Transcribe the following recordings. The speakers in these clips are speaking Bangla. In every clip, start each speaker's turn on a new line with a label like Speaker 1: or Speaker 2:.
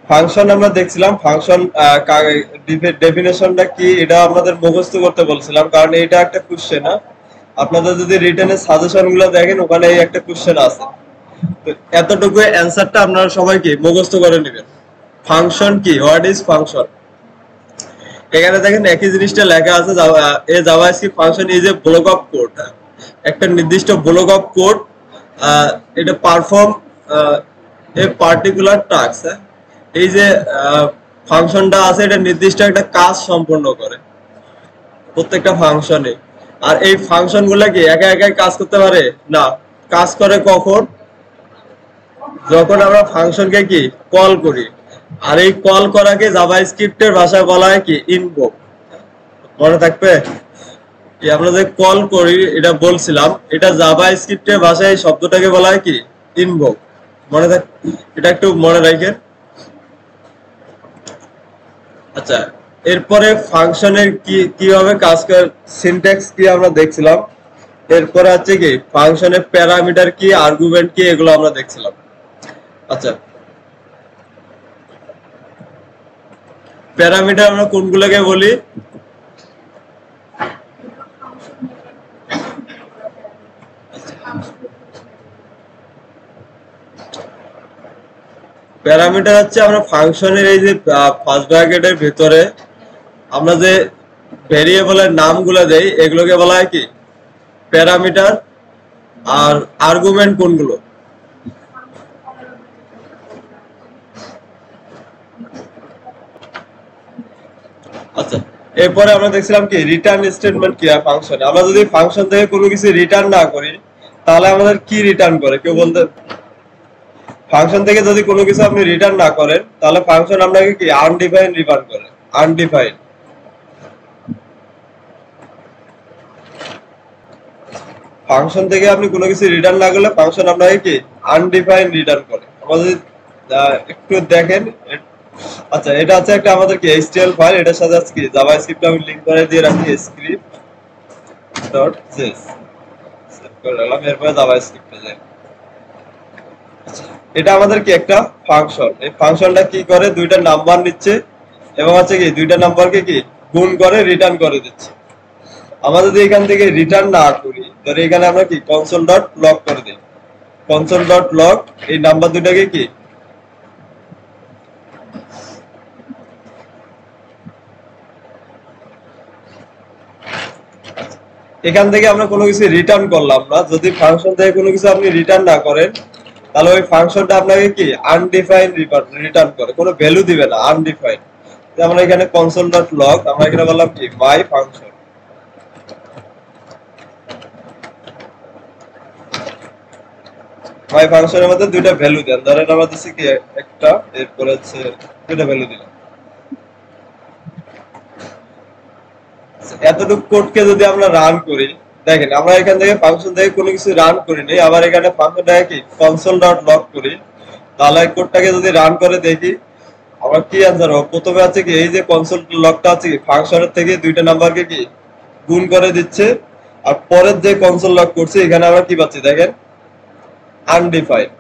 Speaker 1: ফাংশন আমরা দেখছিলাম, ফাংশন ডেফিনেশনটা কি এটা আমাদের মুখস্থ করতে বলছিলাম, কারণ এটা একটা কোশ্চেন। আপনাদের যদি রিটেনের সাজেশন গুলো দেখেন ওখানে এই একটা কোশ্চেন আছে। তো এতটুকু অ্যান্সারটা আপনারা সবাই কি মুখস্থ করে নেবেন। ফাংশন কি, হোয়াট ইজ ফাংশন। এখানে দেখেন একই জিনিসটা লেখা আছে, JavaScript function is a block of code. একটা নির্দিষ্ট ব্লক অফ কোড, এটা পারফর্ম এ পার্টিকুলার টাস্ক। এই যে ফাংশনটা আছে এটা নির্দিষ্ট একটা কাজ সম্পন্ন করে প্রত্যেকটা ফাংশনে। আর এই ফাংশন গুলা কি একা একাই কাজ করতে পারে না, কাজ করে কখন, যখন আমরা ফাংশনকে কি কল করি। আর এই কল করাকে জাভাস্ক্রিপ্টের ভাষায় বলা হয় কি ইনভোক। মনে থাকবে আমরা যে কল করি এটা বলছিলাম, এটা জাভাস্ক্রিপ্টের ভাষায় এই শব্দটাকে বলা হয় কি ইনভোক। মনে থাক, এটা একটু মনে রাখেন। আচ্ছা, এরপরে ফাংশনের কি কিভাবে কাজ করে, সিনট্যাক্স কি আমরা দেখছিলাম। এরপরে আছে কি ফাংশনের প্যারামিটার কি, আর্গুমেন্ট কি, এগুলো আমরা দেখছিলাম। আচ্ছা, প্যারামিটার আমরা কোনগুলোকে বলি? প্যারামিটার হচ্ছে আমরা ফাংশনের এই যে ফার্স্ট ব্র্যাকেটের ভিতরে আমরা যে ভেরিয়েবলের নামগুলো দেই এগুলোকে বলা হয় কি প্যারামিটার। আর আর্গুমেন্ট কোনগুলো? আচ্ছা, এরপরে আমরা দেখছিলাম কি রিটার্ন স্টেটমেন্ট কি হয় ফাংশনে। আমরা যদি ফাংশন থেকে কোনো কিছু রিটার্ন না করি তাহলে আমাদের কি রিটার্ন করে কেউ বলতে? ফাংশন থেকে যদি কোনো কিছু আপনি রিটার্ন না করেন তাহলে ফাংশন আপনাকে কি আনডিফাইন্ড রিটার্ন করে। আনডিফাইন্ড, ফাংশন থেকে আপনি কোনো কিছু রিটার্ন না করলে ফাংশন আপনাকে কি আনডিফাইন্ড রিটার্ন করে। আমাদের একটু দেখেন। আচ্ছা, এটা আছে একটা আমাদের কি এইচটিএমএল ফাইল, এটার সাথে আজকে জাভাস্ক্রিপ্ট আমি লিংক করে দিয়ে রাখি script.js সেভ করে রাখলাম। এরপরে জাভাস্ক্রিপ্টে যাই। এটা আমাদের কি একটা ফাংশন। এই ফাংশনটা কি করে, দুইটা নাম্বার নিচ্ছে এবং হচ্ছে কি দুইটা নাম্বারকে কি গুণ করে রিটার্ন করে দিচ্ছে। আমরা যদি এখান থেকে রিটার্ন না করি, ধরে এখানে আমরা কি কনসোল ডট লগ করে দিই। কনসোল ডট লগ এই নাম্বার দুটাকে কি এখান থেকে আমরা কোনো কিছু রিটার্ন করলাম না। যদি ফাংশন থেকে কোনো কিছু আপনি রিটার্ন না করেন তাহলে ওই ফাংশনটা আপনাকে কি আনডিফাইন্ড রিটার্ন করে, কোনো ভ্যালু দিবে না, আনডিফাইন্ড। আমরা এখানে কনসোল ডট লগ আমরা এখানে বললাম কি মাই ফাংশন। মাই ফাংশনের মধ্যে দুইটা ভ্যালু দেন, ধরেন আমরা দিচ্ছি কি একটা, এরপরে হচ্ছে দুইটা ভ্যালু দিলাম। এতটুকু কোডকে যদি আমরা রান করি, দেখেন আমরা এখান থেকে ফাংশন থেকে কোনো কিছু রান করিনি, আবার এখানে ফাংশনটাকে কি কনসোল ডট লগ করি, তাহলে কোডটাকে যদি রান করে দেখি আমরা কি অ্যান্সার হবে। প্রথমে আছে কি এই যে কনসোল লগটা আছে কি ফাংশনের থেকে দুইটা নাম্বারকে কি গুণ করে দিচ্ছে। আর পরের যে কনসোল লগ করছে এখানে আমরা কি পাচ্ছি দেখেন আনডিফাইন্ড।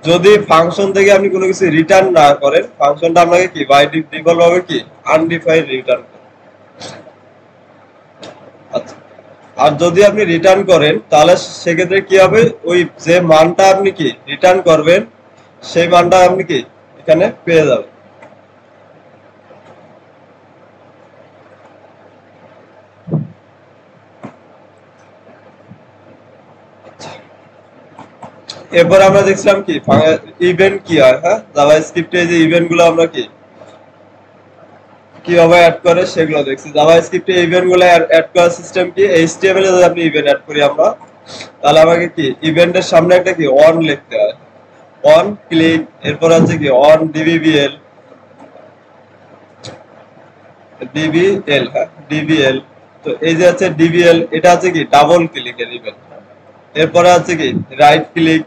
Speaker 1: যদি ফাংশন থেকে আপনি কোনো কিছু রিটার্ন না করেন ফাংশনটা আপনাকে কি বাই ডিফল্ট ভাবে কি আনডিফাইন্ড রিটার্ন করে। আচ্ছা, আর যদি আপনি রিটার্ন করেন তাহলে সেক্ষেত্রে কি হবে, ওই যে মানটা আপনি কি রিটার্ন করবেন সেই মানটা আপনি কি এখানে পেয়ে যাবেন। এরপর আমরা দেখছিলাম কি ইভেন্ট কি হয়। হ্যাঁ, জাভাস্ক্রিপ্টে যে ইভেন্ট গুলো আমরা কি কিভাবে অ্যাড করে সেগুলো দেখছি। জাভাস্ক্রিপ্টে ইভেন্ট গুলো অ্যাড করার সিস্টেম কি, এইচটিএমএল এ যদি আপনি ইভেন্ট অ্যাড করি আমরা তাহলে আমাকে কি ইভেন্টের সামনে একটা কি অন লিখতে হয়, অন ক্লিক, এরপর আছে কি অন ডিবিএল, ডিবিএল, হ্যাঁ ডিবিএল। তো এই যে আছে ডিবিএল, এটা আছে কি ডাবল ক্লিকের ইভেন্ট। এরপরে আছে কি রাইট ক্লিক,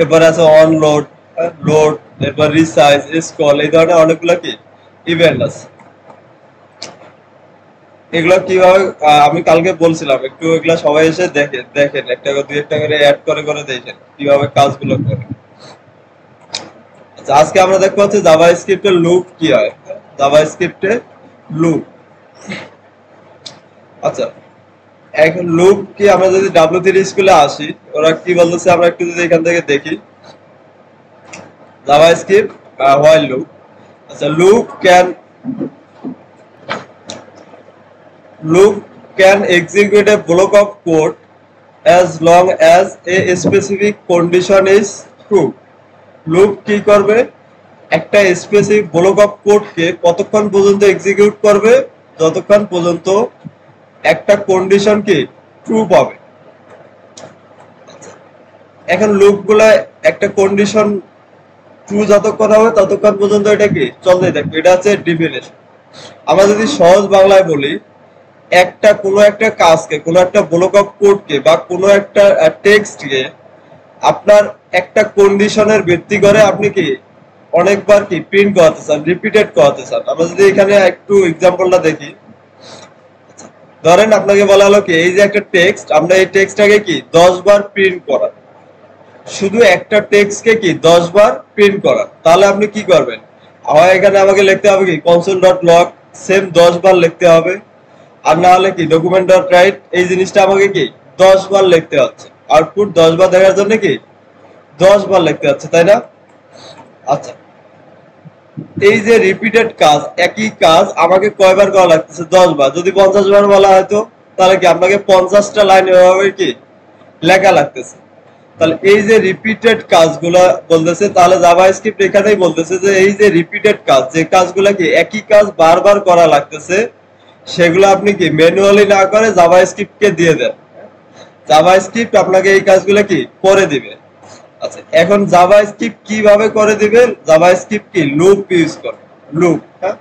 Speaker 1: এরপরে আছে অন লোড, লোড, এরপর রিসাইজ, স্ক্রল, এই ধরনের অনেকগুলো কি ইভেন্ট আছে। এগুলো কিভাবে আমি কালকে বলছিলাম, একটু এগুলো সবাই এসে দেখেন একটা করে দুই একটা করে অ্যাড করে করে দেখেন কিভাবে কাজগুলো করে। আজকে আমরা দেখবো হচ্ছে জাভাস্ক্রিপ্টের লুপ কি হয়। জাভাস্ক্রিপ্টে লুপ, আচ্ছা এখন লুপ কি, আমরা যদি W3 স্কুলে আসি ওরা কি বলতেছে আমরা একটু যদি এখান থেকে দেখি। জাভাস্ক্রিপ্ট হোয়াইল লুপ, আচ্ছা loop can execute a block of code as long as a specific condition is true. Loop কি করবে, একটা স্পেসিফিক ব্লক অফ কোড কে কতক্ষণ পর্যন্ত এক্সিকিউট করবে, যতক্ষণ পর্যন্ত একটা কন্ডিশন কি ট্রু পাবে। এখন লুপগুলা একটা কন্ডিশন ট্রু যতক্ষণ হবে ততক্ষণ পর্যন্ত এটা কি চলতে থাকবে, এটা হচ্ছে ডেফিনেশন। আমরা যদি সহজ বাংলায় বলি, একটা কোনো একটা কাজকে, কোনো একটা ব্লক অফ কোডকে বা কোনো একটা টেক্সটকে আপনার একটা কন্ডিশনের ভিত্তি করে আপনি কি অনেকবার কি প্রিন্ট করাতে চান, রিপিটেড করাতে চান। আমরা যদি এখানে একটু এক্সাম্পলটা দেখি, ধরেন আপনাকে বলা হলো কি এই যে একটা টেক্সট, আমরা এই টেক্সটটাকে কি 10 বার প্রিন্ট করা, শুধু একটা টেক্সটকে কি 10 বার প্রিন্ট করা, তাহলে আপনি কি করবেন, হয় এখানে আমাকে লিখতে হবে কি console.log সেম 10 বার লিখতে হবে, আর না হলে কি document.write এই জিনিসটা আমাকে কি 10 বার লিখতে হচ্ছে, আউটপুট 10 বার দেখার জন্য কি 10 বার লিখতে হচ্ছে, তাই না? আচ্ছা এই যে রিপিটেড কাজ, একই কাজ আমাকে কয়বার করা লাগতেছে 10 বার, যদি 50 বার বলা হয়তো তাহলে কি আপনাকে 50টা লাইন এভাবে কি লেখা লাগতেছে। তাহলে এই যে রিপিটেড কাজগুলো বলতেছে, তাহলে জাভাস্ক্রিপ্ট এখানেই বলতেছে যে এই যে রিপিটেড কাজ, যে কাজগুলো কি একই কাজ বারবার করা লাগতেছে, সেগুলো আপনি কি ম্যানুয়ালি না করে জাভাস্ক্রিপ্ট কে দিয়ে দেন, জাভাস্ক্রিপ্ট আপনাকে এই কাজগুলো কি করে দিবে। আচ্ছা এখন জাভাস্ক্রিপ্ট কিভাবে করে দিবে, জাভাস্ক্রিপ্ট কি লুপ ইউজ করে, লুপ। হ্যাঁ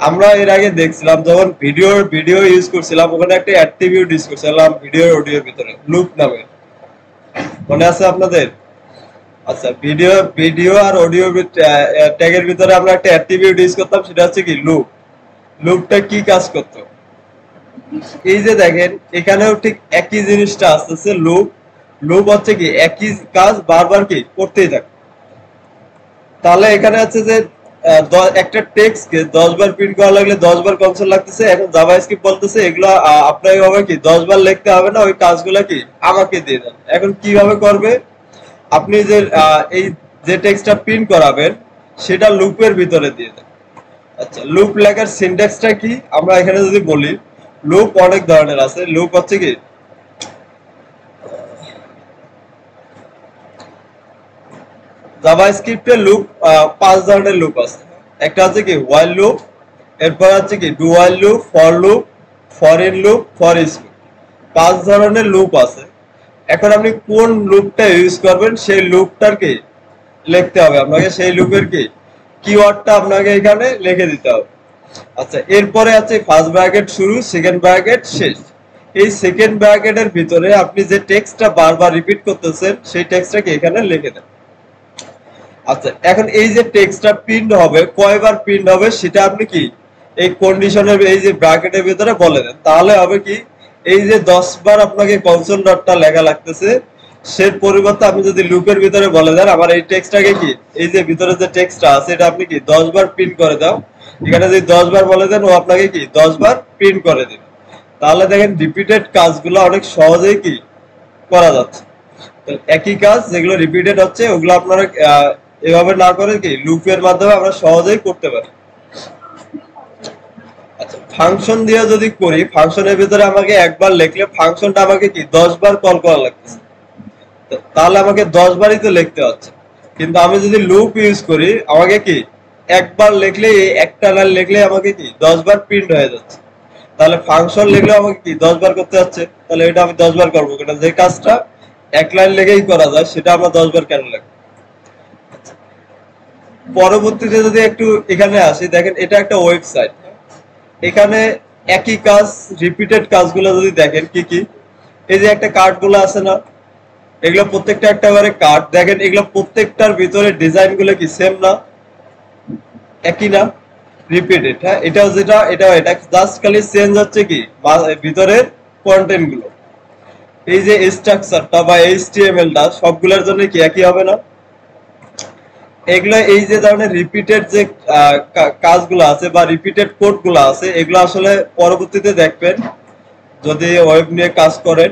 Speaker 1: আমরা এর আগে দেখছিলাম যখন ভিডিও ইউজ করছিলাম, ওখানে একটা অ্যাট্রিবিউট ইউজ করছিলাম ভিডিও অডিওর ভিতরে লুপ নামে, মনে আছে আপনাদের? আচ্ছা ভিডিও আর অডিও ট্যাগের ভিতরে আমরা একটা অ্যাট্রিবিউট ইউজ করতাম, সেটা হচ্ছে কি লুপ। লুপটা কি কাজ করতো, এই যে দেখেন এখানেও ঠিক একই জিনিসটা আসতেছে, লুপ। লুপ হচ্ছে কি একই কাজ বারবার কি করতেই থাকে। তাহলে এখানে আছে যে একটা টেক্সট কে 10 বার প্রিন্ট করা লাগলে 10 বার কনসোল লাগতেছে, এখন জাভাস্ক্রিপ্ট বলতেছে এগুলো আপনাকে হবে কি 10 বার লিখতে হবে না, ওই কাজগুলো কি আমাকে দিয়ে দেন। এখন কিভাবে করবে, আপনি যে এই যে টেক্সটটা প্রিন্ট করাবেন সেটা লুপের ভিতরে দিয়ে দেন। আচ্ছা লুপ লেখার সিনট্যাক্সটা কি, আমরা এখানে যদি বলি লুপ অনেক ধরনের আছে। লুপ হচ্ছে কি জাভাস্ক্রিপ্টে লুপ 5 ধরনের লুপ আছে। একটা হচ্ছে কি হোয়াইল লুপ, এরপর হচ্ছে কি do while loop, for loop, for in loop, for each loop. 5 ধরনের লুপ আছে। এখন আপনি কোন লুপটা ইউজ করবেন সেই লুপটার কি লিখতে হবে আপনাকে, সেই লুপের কি কিওয়ার্ডটা আপনাকে এখানে লিখে দিতে হবে। আচ্ছা এরপরে আছে ফার্স্ট ব্র্যাকেট শুরু, সেকেন্ড ব্র্যাকেট শেষ। এই সেকেন্ড ব্র্যাকেটের ভিতরে আপনি যে টেক্সটটা বারবার রিপিট করতেছেন সেই টেক্সটটাকে এখানে লিখে দেন। আচ্ছা এখন এই যে টেক্সটটা প্রিন্ট হবে, কয়বার প্রিন্ট হবে সেটা আপনি কি এই কন্ডিশনের এই যে ব্র্যাকেটের ভিতরে বলে দেন, তাহলে হবে কি এই যে 10 বার আপনাকে কনসোল ডটটা লেখা লাগতেছে, সের পরিবর্তে আপনি যদি লুপের ভিতরে বলে দেন আমার এই টেক্সটটাকে কি এই যে ভিতরে যে টেক্সটটা আছে এটা আপনি কি 10 বার প্রিন্ট করে দাও, এখানে যদি 10 বার বলে দেন ও আপনাকে কি 10 বার প্রিন্ট করে দিবে। তাহলে দেখেন রিপিটেড কাজগুলো অনেক সহজেই কি করা যাচ্ছে। তো একই কাজ যেগুলো রিপিটেড হচ্ছে ওগুলো আপনারা এভাবে না করে কি লুপের মাধ্যমে আমরা সহজেই করতে পারি। আচ্ছা ফাংশন দিয়ে যদি করি, ফাংশনের ভিতরে আমাকে একবার লিখলে ফাংশনটা আমাকে কি 10 বার কল করা লাগতেছে, তাহলে আমাকে 10 বারই তো লিখতে হচ্ছে। কিন্তু আমি যদি লুপ ইউজ করি আমাকে কি একবার লিখলে, একটা লাইন লিখলে আমাকে কি 10 বার প্রিন্ট হয়ে যাচ্ছে। তাহলে ফাংশন লিখলে আমাকে কি 10 বার করতে হচ্ছে, তাহলে এটা আমি 10 বার করবো কেন, যে কাজটা এক লাইন লিখেই করা যায় সেটা আমরা 10 বার কেন লিখবো। পরবর্তীতে যদি একটু এখানে আসি, দেখেন এটা একটা ওয়েবসাইট, এখানে একই কাজ রিপিটেড কাজগুলো যদি দেখেন কি কি, এই যে একটা কার্ড গুলো আছে না, এগুলো প্রত্যেকটা একটা করে কার্ড, দেখেন এগুলো প্রত্যেকটার ভিতরে ডিজাইন গুলো কি সেম না, একই না, রিপিটেড। হ্যাঁ এটাও যেটা এটাও এটা, জাস্ট খালি চেঞ্জ হচ্ছে কি ভিতরের কন্টেন্ট গুলো। এই যে স্ট্রাকচারটা বা এইচটিএমএলটা সবগুলোর জন্য কি একই হবে না। এগুলো এই যে ধরনের রিপিটেড যে কাজগুলো আছে বা রিপিটেড কোড গুলো আছে, এগুলো আসলে পরবর্তীতে দেখবেন যদি ওয়েব নিয়ে কাজ করেন,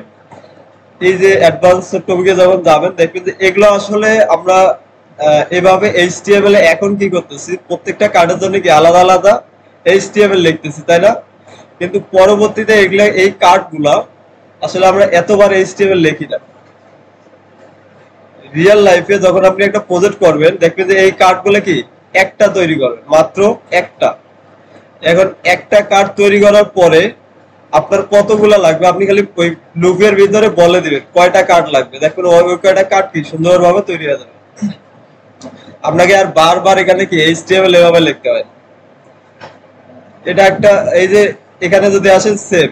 Speaker 1: এই যে অ্যাডভান্স টপিকে যখন যাবেন দেখবেন যে এগুলো আসলে আমরা এভাবে এইচটিএমএল এ এখন কি করতেছি, প্রত্যেকটা কার্ডের জন্য কি আলাদা আলাদা এইচটিএমএল লিখতেছি, তাই না? কিন্তু পরবর্তীতে এগুলা এই কার্ড গুলা আসলে আমরা এতবার এইচটিএমএল লিখি না। রিয়েল লাইফে যখন আপনি একটা প্রজেক্ট করবেন দেখবেন যে এই কার্ড গুলো কি একটা তৈরি করবেন, মাত্র একটা। এখন একটা কার্ড তৈরি করার পরে আপনার কতগুলা লাগবে আপনি খালি ওই লুপের ভিতরে বলে দিবেন কয়টা কার্ড লাগবে, দেখবেন ওই কয়টা কার্ড কি সুন্দরভাবে তৈরি হয়ে যাবে। আপনাকে আর বারবার এখানে কি এইচটিএমএল এভাবে লিখতে হয়। এটা একটা, এই যে এখানে যদি আসেন সেম,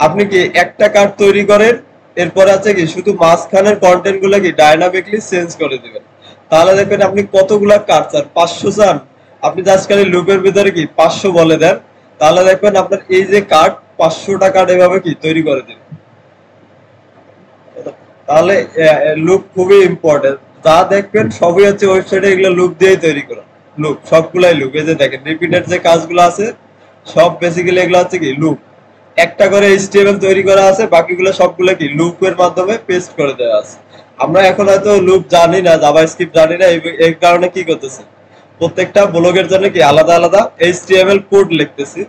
Speaker 1: আপনি কি একটা কার্ড তৈরি করেন, এরপর আছে কি শুধু মাঝখানের কন্টেন্ট গুলো কি ডাইনামিকলি চেঞ্জ করে দিবেন। তাহলে দেখবেন আপনি কতগুলা কার্ড চান, 500 চান, আপনি জাস্ট খালি লুপের ভিতরে কি 500 বলে দেন, তাহলে দেখবেন আপনার এই যে কার্ড 500টা কার্ড এভাবে কি তৈরি করে দিবেন। তাহলে লুপ খুবই ইম্পর্টেন্ট। যা দেখবেন সবই হচ্ছে ওয়েবসাইটে এগুলো লুপ দিয়েই তৈরি করা। লুপ সবগুলাই লুপ, এই যে দেখেন রিপিটেড যে কাজগুলো আছে সব বেসিক্যালি এগুলো হচ্ছে কি লুপ। একটা করে এইচটিএমএল তৈরি করা আছে, বাকিগুলো সবগুলো কি লুপের মাধ্যমে পেস্ট করে দেওয়া আছে। আমরা এখন হয়তো লুপ জানি না, জাভাস্ক্রিপ্ট জানি না, এই কারণে কি করতেছি, প্রত্যেকটা ব্লগের জন্য কি আলাদা আলাদা এইচটিএমএল কোড লিখতেছি।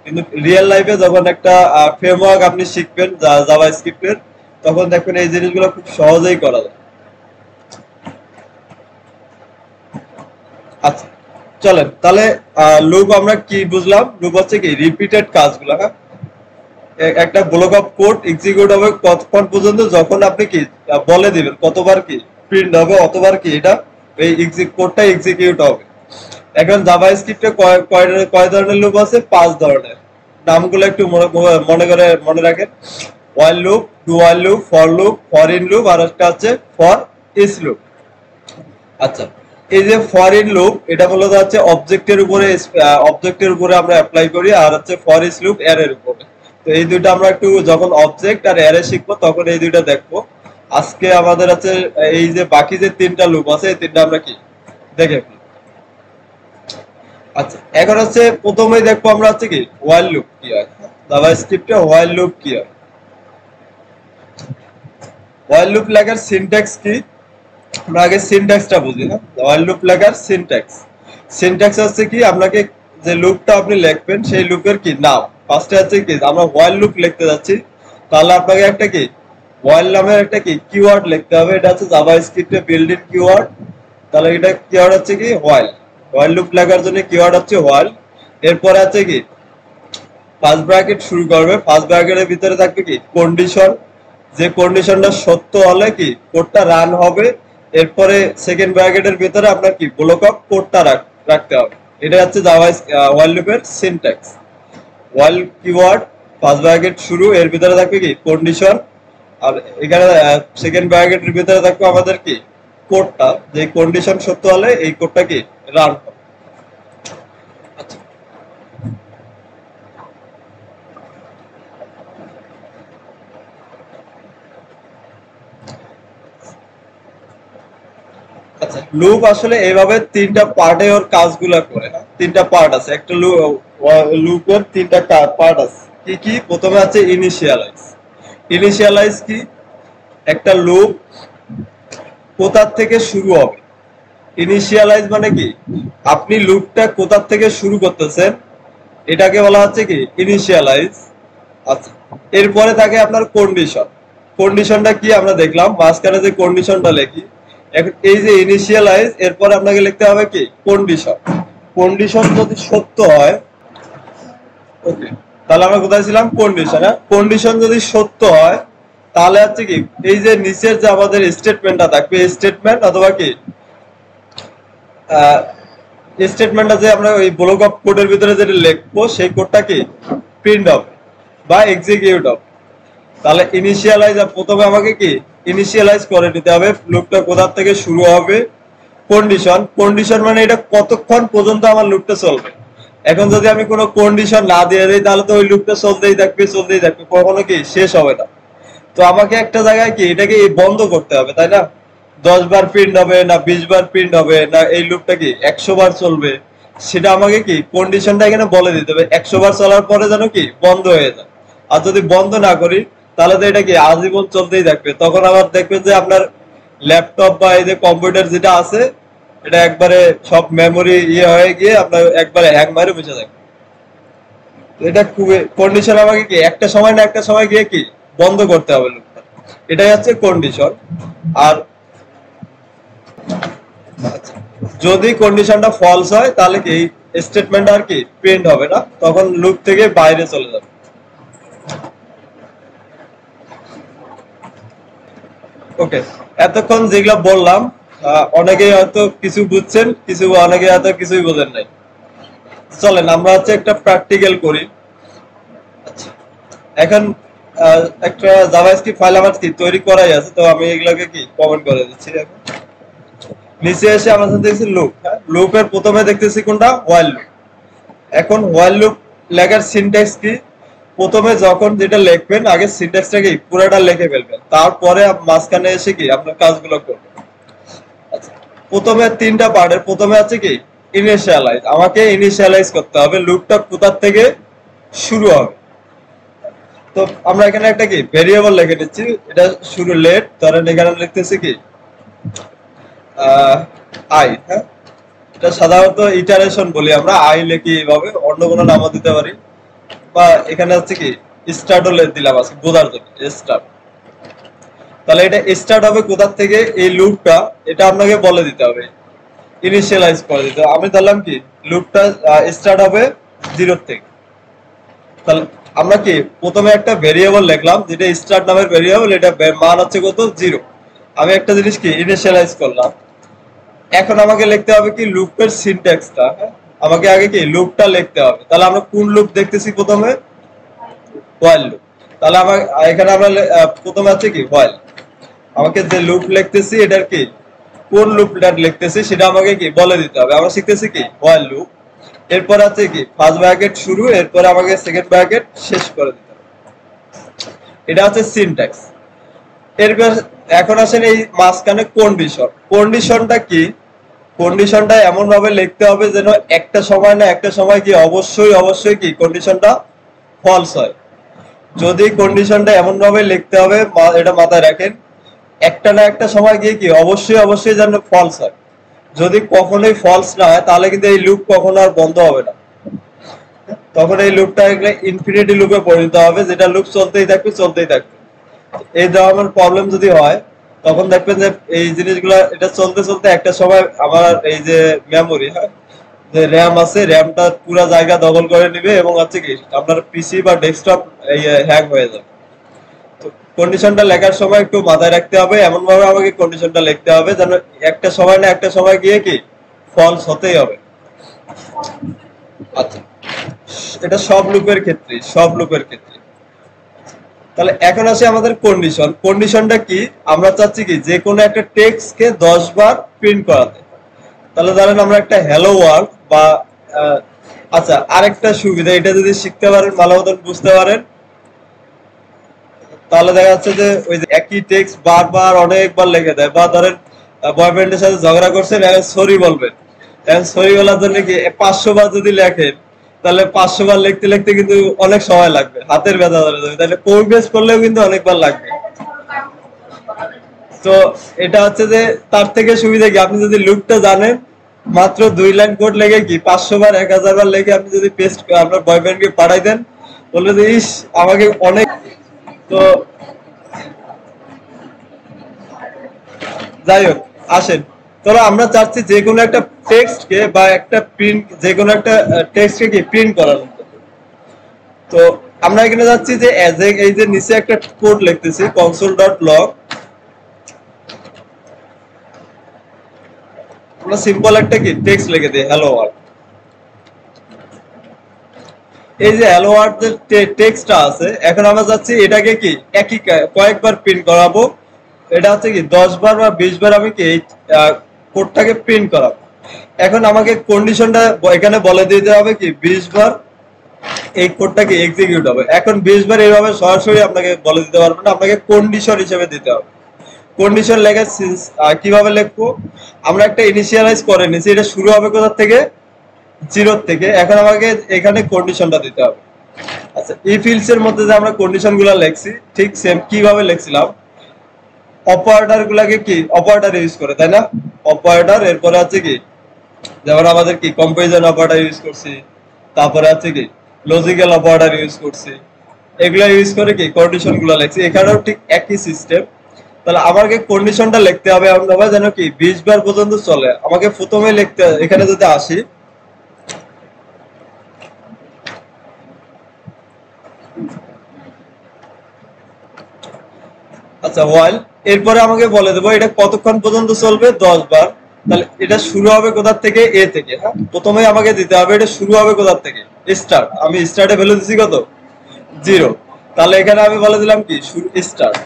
Speaker 1: কিন্তু রিয়েল লাইফে যখন একটা ফ্রেমওয়ার্ক আপনি শিখবেন জাভাস্ক্রিপ্টের, তখন দেখবেন এই জিনিসগুলো খুব সহজেই করা যায়। আচ্ছা চলেন তাহলে লুপ আমরা কি বুঝলাম, লুপ হচ্ছে কি রিপিটেড কাজগুলো। হ্যাঁ, একটা ব্লক অফ কোড এক্সিকিউট হবে কতক্ষণ পর্যন্ত, যখন আপনি কি বলে দিবেন কতবার কি প্রিন্ট হবে, অতবার কি এটা এই কোডটা এক্সিকিউট হবে। এখন জাভাস্ক্রিপ্টে কয় ধরনের লুপ আছে, 5 ধরনের। নামগুলো একটু মনে রাখেন। While loop, do while loop, for in loop, আর একটা হচ্ছে ফর ইচ লুপ। আচ্ছা, এই যে ফর ইন লুপ এটা মূলত হচ্ছে অবজেক্টের উপরে আমরা অ্যাপ্লাই করি, আর হচ্ছে ফর ইচ লুপ অ্যারের উপরে। তো এই দুইটা আমরা একটু যখন অবজেক্ট আর অ্যারে শিখবো তখন এই দুইটা দেখবো। আজকে আমাদের আছে এই যে বাকি যে 3টা লুপ আছে, এই 3টা আমরা কি দেখে ফেলি। আচ্ছা, এখন হচ্ছে প্রথমেই দেখবো আমরা হচ্ছে কি হোয়াইল লুপ কি হয়, জাভাস্ক্রিপ্টে হোয়াইল লুপ কি হয়। হোয়াইল লুপ লেখার সিনট্যাক্স কি, আমরা আগে সিনট্যাক্সটা বুঝি না। হোয়াইল লুপ লেখার সিনট্যাক্স হচ্ছে কি, আপনাকে যে লুপটা আপনি লিখবেন সেই লুপের কি নাম। ফার্স্টে আছে কি আমরা হোয়াইল লুপ লিখতে যাচ্ছি, তাহলে আপনাকে একটা কি হোয়াইল নামের একটা কি কিওয়ার্ড লিখতে হবে। এটা হচ্ছে জাভাস্ক্রিপ্টে বিল্ট ইন কিওয়ার্ড। তাহলে এটা কিওয়ার্ড হচ্ছে কি হোয়াইল। হোয়াইল লুপ লেখার জন্য কিওয়ার্ড হচ্ছে হোয়াইল। এরপরে আছে কি ফার্স্ট ব্র্যাকেট শুরু করবে, ফার্স্ট ব্র্যাকেটের ভিতরে থাকবে কি কন্ডিশন, যে কন্ডিশনটা সত্য হলে কি কোডটা রান হবে। এরপরে সেকেন্ড ব্র্যাকেটের ভিতরে আপনার কি ব্লক অফ কোডটা রাখতে হবে। এটা হচ্ছে হোয়াইল লুপের syntax. While keyword, first bracket শুরু, এর ভিতরে থাকবে কি কন্ডিশন, আর এখানে সেকেন্ড ব্র্যাকেটের ভিতরে থাকবে আমাদের কি কোডটা, যে কন্ডিশন সত্য হলে এই কোডটা কি রান হবে। আচ্ছা, আচ্ছা লুপ আসলে এইভাবে 3টা পার্টে ওর কাজগুলো করে। 3টা পার্ট আছে, একটা লুপের 3টা পার্ট আছে। কি কি, প্রথমে আছে ইনিশিয়ালাইজ। ইনিশিয়ালাইজ কি, একটা লুপ কোথা থেকে শুরু হবে। ইনিশিয়ালাইজ মানে কি, আপনি লুপটা কোথা থেকে শুরু করতেছেন এটাকে বলা হচ্ছে কি ইনিশিয়ালাইজ। আচ্ছা, এরপরে থাকে আপনার কন্ডিশন। কন্ডিশনটা কি আমরা দেখলাম, মাঝখানে যে কন্ডিশনটা লিখি। এখন এই যে ইনিশিয়ালাইজ, এরপরে আপনাকে লিখতে হবে কি কন্ডিশন। কন্ডিশন যদি সত্য হয়, ওকে, তাহলে আমরা কোথায় ছিলাম, কন্ডিশন। হ্যাঁ, কন্ডিশন যদি সত্য হয় তাহলে হচ্ছে কি এই যে নিচের যে আমাদের স্টেটমেন্টটা থাকবে, স্টেটমেন্ট অথবা কি স্টেটমেন্টটা যে আমরা ওই ব্লক অফ কোডের ভিতরে যেটা লিখবো সেই কোডটা কি প্রিন্ট হবে বা এক্সিকিউট হবে। তাহলে ইনিশিয়ালাইজ, প্রথমে আমাকে কি ইনিশিয়ালাইজ করে নিতে হবে লুপটা কোথা থেকে শুরু হবে। কন্ডিশন, কন্ডিশন মানে এটা কতক্ষণ পর্যন্ত আমার লুপটা চলবে। এখন যদি আমি কোনো কন্ডিশন না দিয়ে দিই তাহলে তো ওই লুপটা চলতেই থাকবে, কখনো কি শেষ হবে না। তো আমাকে একটা জায়গায় কি এটাকে বন্ধ করতে হবে, তাই না? 10 বার প্রিন্ট হবে না 20 বার প্রিন্ট হবে না এই লুপটা কি 100 বার চলবে, সেটা আমাকে কি কন্ডিশনটা এখানে বলে দিতে হবে। 100 বার চলার পরে যেন কি বন্ধ হয়ে যায়। আর যদি বন্ধ না করি তাহলে তো এটা কি আজীবন চলতেই থাকবে। তখন আবার দেখবেন যে আপনার ল্যাপটপ বা এই যে কম্পিউটার যেটা আছে এটা একবারে সব মেমোরি হয়ে গিয়ে আপনার একবারে হ্যাং মারে বসে থাকবে। এটা খুবই কন্ডিশন আমাকে কি একটা সময় না একটা সময় গিয়ে কি বন্ধ করতে হবে লুপটা, এটাই হচ্ছে কন্ডিশন। আর যদি কন্ডিশনটা ফলস হয় তাহলে কি স্টেটমেন্ট আর কি প্রিন্ট হবে না, তখন লুপ থেকে বাইরে চলে যাবে। ওকে, এতক্ষণ যেগুলা বললাম অনেকেই হয়তো কিছু বুঝছেন, অনেকে হয়তো কিছুই বোঝেন নাই। চলেন আমরা হচ্ছে একটা প্র্যাকটিক্যাল করি। এখন একটা জাভাস্ক্রিপ্ট ফাইল আমার কি তৈরি করাই আছে, তো আমি এগুলোকে কি কমেন্ট করে দিচ্ছি। এখন নিচে এসে আমরা দেখতেছি লুপ, লুপের প্রথমে দেখতেছি কোনটা হোয়াইল লুপ। এখন হোয়াইল লুপ লেখার সিনট্যাক্স কি, প্রথমে যখন যেটা লিখবেন আগে সিনট্যাক্সটা কি পুরোটা লিখে ফেলবেন, তারপরে মাঝখানে এসে কি আপনার কাজগুলো করবেন। আচ্ছা, প্রথমে তিনটা পার্টের প্রথমে আছে কি ইনিশিয়ালাইজ, আমাকে ইনিশিয়ালাইজ করতে হবে লুপটা কোথা থেকে শুরু হবে। তো আমরা এখানে একটা কি ভেরিয়েবল লিখে নিচ্ছি, এটা শুরু লেট, ধরেন এখানে লিখতেছি কি আই। হ্যাঁ, এটা সাধারণত ইটারেশন বলি আমরা, আই লিখি এইভাবে, অন্য কোনো নামও দিতে পারি, বা এখানে হচ্ছে কি স্টার্টও দিলাম আজকে বোঝার জন্য স্টার্ট। তাহলে এটা স্টার্ট হবে কোথা থেকে, এই লুপটা এটা আপনাকে বলে দিতে হবে, ইনিশিয়ালাইজ করে দিতে হবে। আমি ধরলাম কি লুপটা স্টার্ট হবে 0 থেকে। তাহলে আমরা কি প্রথমে একটা ভেরিয়েবল লিখলাম যেটা স্টার্ট নামের ভেরিয়েবল, এটা মান হচ্ছে কত 0। আমি একটা জিনিস কি ইনিশিয়ালাইজ করলাম। এখন আমাকে লিখতে হবে কি লুপের সিনট্যাক্সটা, আমাকে আগে কি লুপটা লিখতে হবে। তাহলে আমরা কোন লুপ দেখতেছি প্রথমে, হোয়াইল লুপ। তাহলে আমার এখানে আমরা প্রথমে আছে কি হোয়াইল, আমাকে যে লুপ লিখতেছি এটার কি কোন লুপটা লিখতেছি সেটা আমাকে কি বলে দিতে হবে। আমরা শিখতেছি কি হোয়াইল লুপ, এরপর আছে কি ফার্স্ট ব্র্যাকেট শুরু, এরপর আমাকে সেকেন্ড ব্র্যাকেট শেষ করে দিতে হবে। এটা হচ্ছে সিনট্যাক্স। এরপর এখন আসেন এই মাঝখানে কন্ডিশন। কন্ডিশনটা কি, কন্ডিশনটা এমন ভাবে লিখতে হবে যেন একটা সময় না একটা সময় কি অবশ্যই কি কন্ডিশনটা ফলস হয়। যদি কন্ডিশনটা এমন ভাবে লিখতে হবে, এটা মাথায় রাখেন, একটা না একটা সময় গিয়ে কি অবশ্যই যেন ফলস হয়। যদি কখনোই ফলস না হয় তাহলে কিন্তু এই লুপ কখনো আর বন্ধ হবে না, তখন এই লুপটা ইনফিনিটি লুপে পরিণত হবে, যেটা লুপ চলতেই থাকবে। এই ধরনের প্রবলেম যদি হয় তখন দেখবেন যে এই জিনিসগুলো এটা চলতে একটা সময় আমার এই যে মেমোরি, হ্যাঁ যে র্যাম আছে, র্যামটা পুরো জায়গা দখল করে নিবে এবং হচ্ছে কি আপনার পিসি বা ডেস্কটপ হ্যাং হয়ে যাবে। তো কন্ডিশনটা লেখার সময় একটু মাথায় রাখতে হবে, এমন ভাবে আমাকে কন্ডিশনটা লিখতে হবে যেন একটা সময় না একটা সময় গিয়ে কি ফলস হতেই হবে। আচ্ছা, এটা সব লুপের ক্ষেত্রে। তাহলে এখন আসে আমাদের কন্ডিশন। কন্ডিশনটা কি, আমরা চাচ্ছি কি যে কোনো একটা টেক্সট কে 10 বার প্রিন্ট করাতে। তাহলে ধরেন আমরা একটা হ্যালো ওয়ার্ল্ড বা আচ্ছা আরেকটা সুবিধা, এটা যদি শিখতে পারেন ভালো মতন বুঝতে পারেন তাহলে দেখা যাচ্ছে যে ওই যে একই টেক্সট বারবার অনেকবার লিখে দেয়। বা ধরেন বয়ফ্রেন্ডের সাথে ঝগড়া করছেন, এখন সরি বলবেন, এখন সরি বলার জন্য কি 500 বার যদি লেখেন তাহলে 500 বার লিখতে কিন্তু অনেক সময় লাগবে, হাতের ব্যথা ধরে যাবে, তাহলে কপি পেস্ট করলেও কিন্তু অনেকবার লাগবে। তো এটা হচ্ছে যে তার থেকে সুবিধা কি, আপনি যদি লুপটা জানেন মাত্র 2 লাইন কোড লেগে কি 500 বার 1000 বার লেগে আপনি যদি পেস্ট আপনার বয়ফ্রেন্ডকে পাঠাই দেন, বলবে যে ইস আমাকে অনেক। তো যাই হোক আসেন, তাহলে আমরা চাচ্ছি যে কোনো একটা টেক্সটকে বা একটা প্রিন্ট, যে কোনো একটা টেক্সটকে কি প্রিন্ট করানো। তো আমরা এখানে যাচ্ছি যে এই যে নিচে একটা কোড লিখতেছি console.log, আমরা সিম্পল একটা কি টেক্সট লিখে দিই হ্যালো ওয়ার্ল্ড। এই যে হ্যালো ওয়ার্ল্ড যে টেক্সটটা আছে, এখন আমরা যাচ্ছি এটাকে কি একই কয়েকবার প্রিন্ট করাবো। এটা হচ্ছে কি 10 বার বা 20 বার আমি কি এই কোডটাকে প্রিন্ট করাবো। এখন আমাকে কন্ডিশনটা এখানে বলে দিতে হবে কি 20 বার এই কোডটাকে এক্সিকিউট হবে। এখন 20 বার এইভাবে সরাসরি আপনাকে বলে দিতে পারবো না, আপনাকে কন্ডিশন হিসেবে দিতে হবে। কন্ডিশন লেখা কিভাবে লিখবো, আমরা একটা ইনিশিয়ালাইজ করে নিয়েছি, এটা শুরু হবে কোথা থেকে, জিরোর থেকে। এখন আমাকে এখানে কন্ডিশনটা দিতে হবে। আচ্ছা, ইফ ইলস এর মধ্যে যে আমরা কন্ডিশন গুলা লিখছি ঠিক সেম কিভাবে লিখছিলাম, অপারেটর গুলাকে কি অপারেটর ইউজ করে, তাই না? অপারেটর, এরপরে আছে কি, যেমন আমাদের কি কম্পারিজন অপারেটর ইউজ করছি, তারপরে আছে কি লজিক্যাল অপারেটর ইউজ করছি, এগুলা ইউজ করে কি কন্ডিশন গুলা লিখছি। এখানেও ঠিক একই সিস্টেম। তাহলে আমাকে কন্ডিশনটা লিখতে হবে এমন ভাবে যেন কি 20 বার পর্যন্ত চলে। আমাকে প্রথমে লিখতে, এখানে যদি আসি, আচ্ছা ওয়াইল, এরপরে আমাকে বলে দেবো এটা কতক্ষণ পর্যন্ত চলবে, 10 বার। তাহলে এটা শুরু হবে কোথা থেকে, এ থেকে। হ্যাঁ, প্রথমে আমাকে দিতে হবে এটা শুরু হবে কোথা থেকে, স্টার্ট। আমি স্টার্টে ভ্যালু দিচ্ছি কত, 0। তাহলে এখানে আমি বলে দিলাম কি শুরু স্টার্ট।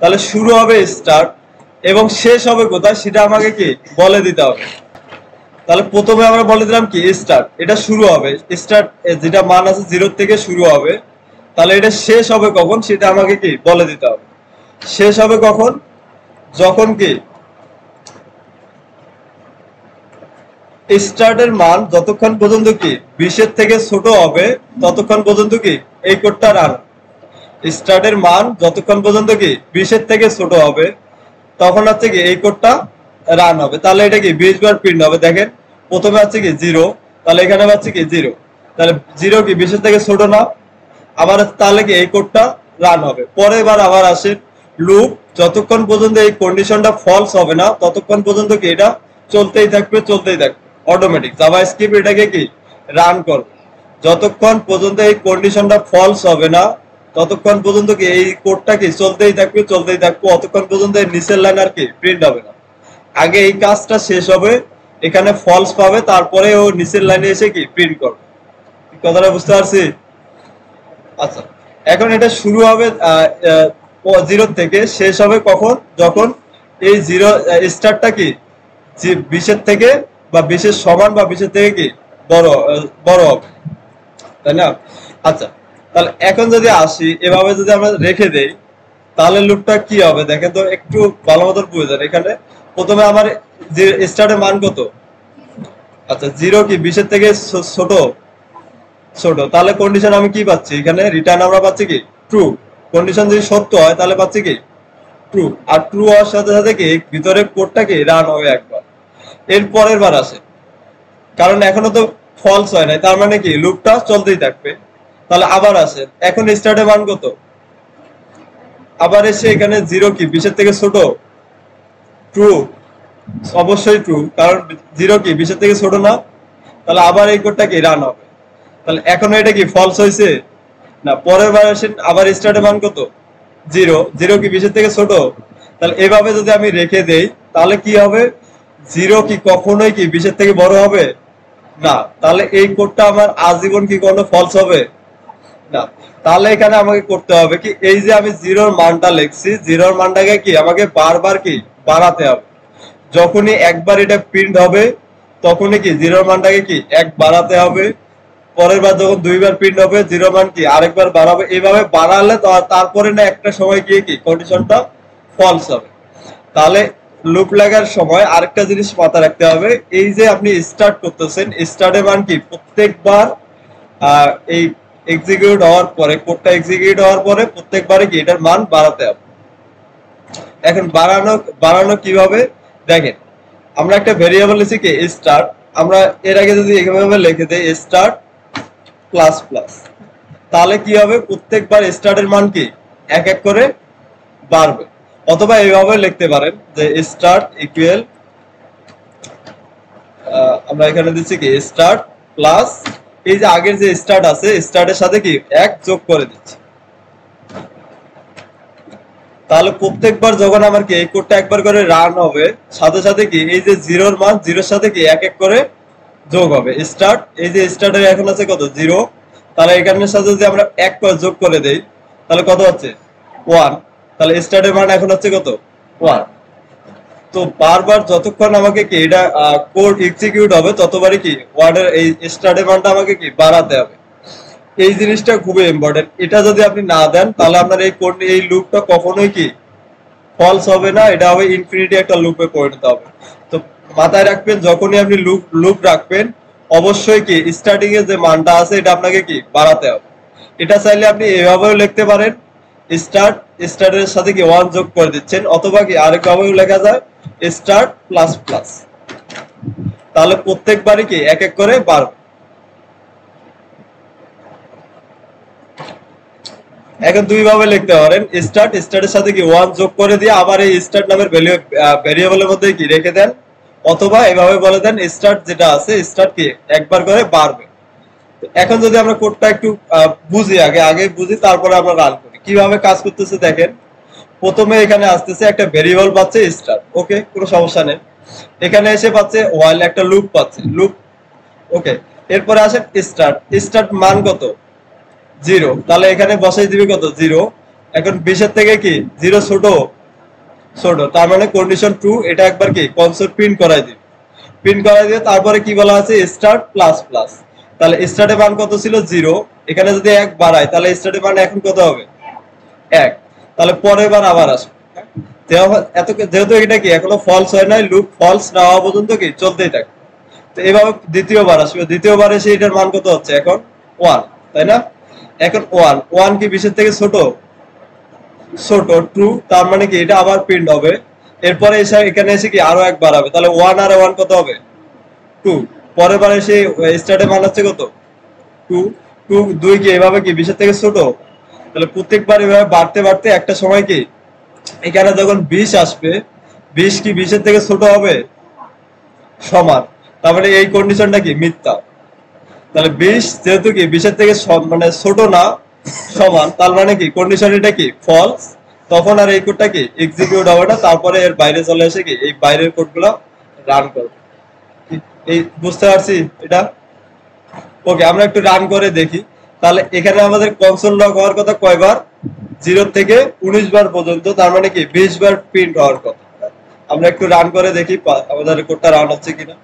Speaker 1: তাহলে শুরু হবে স্টার্ট এবং শেষ হবে কোথায় সেটা আমাকে কি বলে দিতে হবে। তাহলে প্রথমে আমরা বলে দিলাম কি স্টার্ট, এটা শুরু হবে, স্টার্ট যেটা মান আছে 0 থেকে শুরু হবে। তাহলে এটা শেষ হবে কখন সেটা আমাকে কি বলে দিতে হবে। শেষ হবে কখন, যখন কি স্টার্টের মান যতক্ষণ পর্যন্ত কি 20 এর থেকে ছোট হবে ততক্ষণ পর্যন্ত কি এই কোডটা রান। স্টার্টের মান যতক্ষণ পর্যন্ত কি 20 এর থেকে ছোট হবে তখন হচ্ছে কি এই কোডটা রান হবে। তাহলে এটা কি 20 বার প্রিন্ট হবে। দেখেন প্রথমে আছে কি 0, তাহলে এখানে পাচ্ছে কি 0, তাহলে 0 কি 20 এর থেকে ছোট না, আবার তাহলে কি এই কোডটা রান হবে। পরের বার আবার আসে লুপ, যতক্ষণ পর্যন্ত এই কন্ডিশনটা ফলস হবে না ততক্ষণ পর্যন্ত কি এটা চলতেই থাকবে চলতেই থাকবে। অটোমেটিক জাভাস্ক্রিপ্ট এটাকে কি রান করবে, যতক্ষণ পর্যন্ত এই কন্ডিশনটা ফলস হবে না ততক্ষণ পর্যন্ত কি এই কোডটা কি চলতেই থাকবে চলতেই থাকবে, অতক্ষণ পর্যন্ত এই নিচের লাইন আর কি প্রিন্ট হবে না। আগে এই কাজটা শেষ হবে, এখানে ফলস পাবে, তারপরে ও নিচের লাইনে এসে কি প্রিন্ট করবে। কথাটা বুঝতে পারছি? আচ্ছা, এখন এটা শুরু হবে 0 থেকে, শেষ হবে কখন, যখন এই 0 স্টারটা কি 20 এর থেকে বা 20 এর সমান বা 20 এর থেকে কি বড় হবে, তাই না? আচ্ছা, তাহলে এখন যদি আসি এভাবে যদি আমরা রেখে দেই তাহলে লুপটা কি হবে দেখেন তো, একটু ভালো মতন বুঝে। এখানে প্রথমে আমার যে স্টার্টের মান কত, আচ্ছা 0 কি 20 এর থেকে ছোট, ছোট, তাহলে কন্ডিশন আমি কি পাচ্ছি এখানে, রিটার্ন আমরা পাচ্ছি কি ট্রু। কন্ডিশন যদি সত্য হয় তাহলে পাচ্ছি কি ট্রু, আর ট্রু হওয়ার সাথে সাথে কি ভিতরে কোডটা কি রান হবে একবার। এর পরের বার আসে, কারণ এখনো তো ফলস হয় নাই, তার মানে কি লুপটা চলতেই থাকবে। তাহলে আবার আসে, এখন স্টার্টের মান কত, আবার এসে এখানে 0 কি 20 এর থেকে ছোট, ট্রু, অবশ্যই ট্রু, কারণ 0 কি 20 এর থেকে ছোট না। তাহলে আবার এই কোডটা কি রান হবে। তাহলে এখনো এটা কি ফলস হয়েছে না, পরের বার আসেন আবার স্টার্টের মান কত, 0, 0 কি 20 এর থেকে ছোট। তাহলে এভাবে যদি আমি রেখে দেই তাহলে কি হবে, 0 কি কখনোই কি 20 এর থেকে বড় হবে না, তাহলে এই কোডটা আমার আজীবন কি কোনো ফলস হবে না। তাহলে এখানে আমাকে করতে হবে কি, এই যে আমি 0-র মানটা লিখছি, 0-র মানটাকে কি আমাকে বারবার কি বাড়াতে হবে। যখনই একবার এটা প্রিন্ট হবে তখনই কি 0-র মানটাকে কি 1 বাড়াতে হবে। পরের বার যখন 2 বার প্রিন্ট হবে 0 মান কি আরেকবার বাড়াবে, এইভাবে বাড়ালে তারপরে না একটা সময় গিয়ে কি কন্ডিশনটা ফলস হবে। তাহলে লুপ লাগার সময় আরেকটা জিনিস মাথায় রাখতে হবে, এই যে আপনি স্টার্ট করতেছেন, স্টার্টের মান কি প্রত্যেকবার এই এক্সিকিউট হওয়ার পরে, কোডটা এক্সিকিউট হওয়ার পরে প্রত্যেকবারে কি এটার মান বাড়াতে হবে। এখন বাড়ানো কিভাবে দেখেন, আমরা একটা ভেরিয়েবল লিখি কি স্টার্ট, আমরা এর আগে যদি এইভাবে লিখে দেই স্টার্ট প্লাস প্লাস, তাহলে কি হবে প্রত্যেকবার স্টার্টের মান কি এক এক করে বাড়বে। অথবা এইভাবে লিখতে পারেন যে স্টার্ট ইকুয়াল, আমরা এখানে দিচ্ছি কি স্টার্ট প্লাস এই যে আগের যে স্টার্ট আছে স্টার্টের সাথে কি 1 যোগ করে দিচ্ছি। তাহলে প্রত্যেকবার যখন আমার কি এই কোডটা একবার করে রান হবে সাথে সাথে কি এই যে 0-র মান 0-র সাথে কি এক এক করে যোগ হবে। স্টার্ট, এই যে স্টার্টের এখন আছে কত 0, তাহলে এখানের সাথে যদি আমরা 1 করে যোগ করে দেই তাহলে কত হচ্ছে 1, তাহলে স্টার্টের মান এখন হচ্ছে কত 1। তো বারবার যতক্ষণ আমাকে কি এটা কোড এক্সিকিউট হবে ততবারই কি ওয়ার্ডের এই স্টার্টের মানটা আমাকে কি বাড়াতে হবে। এই জিনিসটা খুবই ইম্পর্টেন্ট, এটা যদি আপনি না দেন তাহলে আপনার এই কোড এই লুপটা কখনোই কি ফলস হবে না, এটা হবে ইনফিনিটি একটা লুপে পরিণত হবে। তো মাথায় রাখবেন যখনই আপনি লুপ রাখবেন অবশ্যই কি স্টার্টিং এর যে মানটা আছে এটা আপনাকে কি বাড়াতে হবে। এটা চাইলে আপনি এভাবেও লিখতে পারেন, স্টার্টের সাথে কি 1 যোগ করে দিচ্ছেন, অথবা কি আরেকভাবেও লেখা যায় স্টার্ট প্লাস প্লাস। তাহলে প্রত্যেকবারই কি এক এক করে বাড়বে। এখন দুই ভাবে লিখতে পারেন, স্টার্টের সাথে কি 1 যোগ করে দিয়ে আবার এই স্টার্ট নামের ভেরিয়েবলের মধ্যে কি রেখে দেন, অথবা এভাবে বলে দেন স্টার্ট যেটা আছে স্টার্ট কি একবার করে বাড়বে। এখন যদি আমরা কোডটা একটু বুঝি, আগে বুঝি তারপরে আমরা রান করি কিভাবে কাজ করতেছে। দেখেন প্রথমে এখানে আসতেছে একটা ভেরিয়েবল পাচ্ছে স্টার্ট, ওকে কোনো সমস্যা নেই। এখানে এসে পাচ্ছে ওয়াইল একটা লুপ পাচ্ছে, লুপ ওকে। এরপরে আসে স্টার্ট মান কত 0, তাহলে এখানে বসাই দিবি কত 0। এখন 20 এর থেকে কি 0 ছোট, তার মানে কন্ডিশন ট্রু, এটা একবার কি কনসোল প্রিন্ট করাই দিবি। প্রিন্ট করাই দিয়ে তারপরে কি বলা আছে স্টার্ট প্লাস প্লাস। তাহলে স্টার্টের মান কত ছিল 0, এখানে যদি 1 বাড়াই তাহলে স্টার্টের মান এখন কত হবে 1। তাহলে পরের বার আবার আসবে। যেহেতু এটা কি এখনো ফলস হয় নাই, লুপ ফলস না হওয়া পর্যন্ত কি চলতেই থাকে। তো এভাবে দ্বিতীয়বার আসবে, দ্বিতীয়বার এসে এটার মান কত হচ্ছে এখন 1, তাই না? এখন 1 কি 20 এর থেকে ছোট, ট্রু, তার মানে কি এটা আবার প্রিন্ট হবে। এরপরে এসে এখানে এসে কি আরো 1 বাড়াবে, তাহলে 1 আর 1 কত হবে 2। পরের বার এসে স্টার্টের মান হচ্ছে কত 2, 2 কি এভাবে কি 20 এর থেকে ছোট। তাহলে প্রত্যেকবার এভাবে বাড়তে বাড়তে একটা সময় কি এখানে যখন 20 আসবে, 20 কি 20 এর থেকে ছোট হবে, সমান। তার মানে এই কন্ডিশনটা কি মিথ্যা। তাহলে 20 যেহেতু কি 20 এর থেকে মানে ছোট না, সমান, তার মানে কি কন্ডিশন এটা কি ফলস। তখন আর এই কোডটা কি এক্সিকিউট হবে না, তারপরে এর বাইরে চলে এসে কি এই বাইরের কোডগুলো রান করবে। এই বুঝতে পারছি এটা? ওকে, আমরা একটু রান করে দেখি। তাহলে এখানে আমাদের কনসোল লগ হওয়ার কথা কয়বার, 0 থেকে 19 বার পর্যন্ত, তার মানে কি 20 বার প্রিন্ট হওয়ার কথা। আমরা একটু রান করে দেখি আমাদের কোডটা রান হচ্ছে কিনা।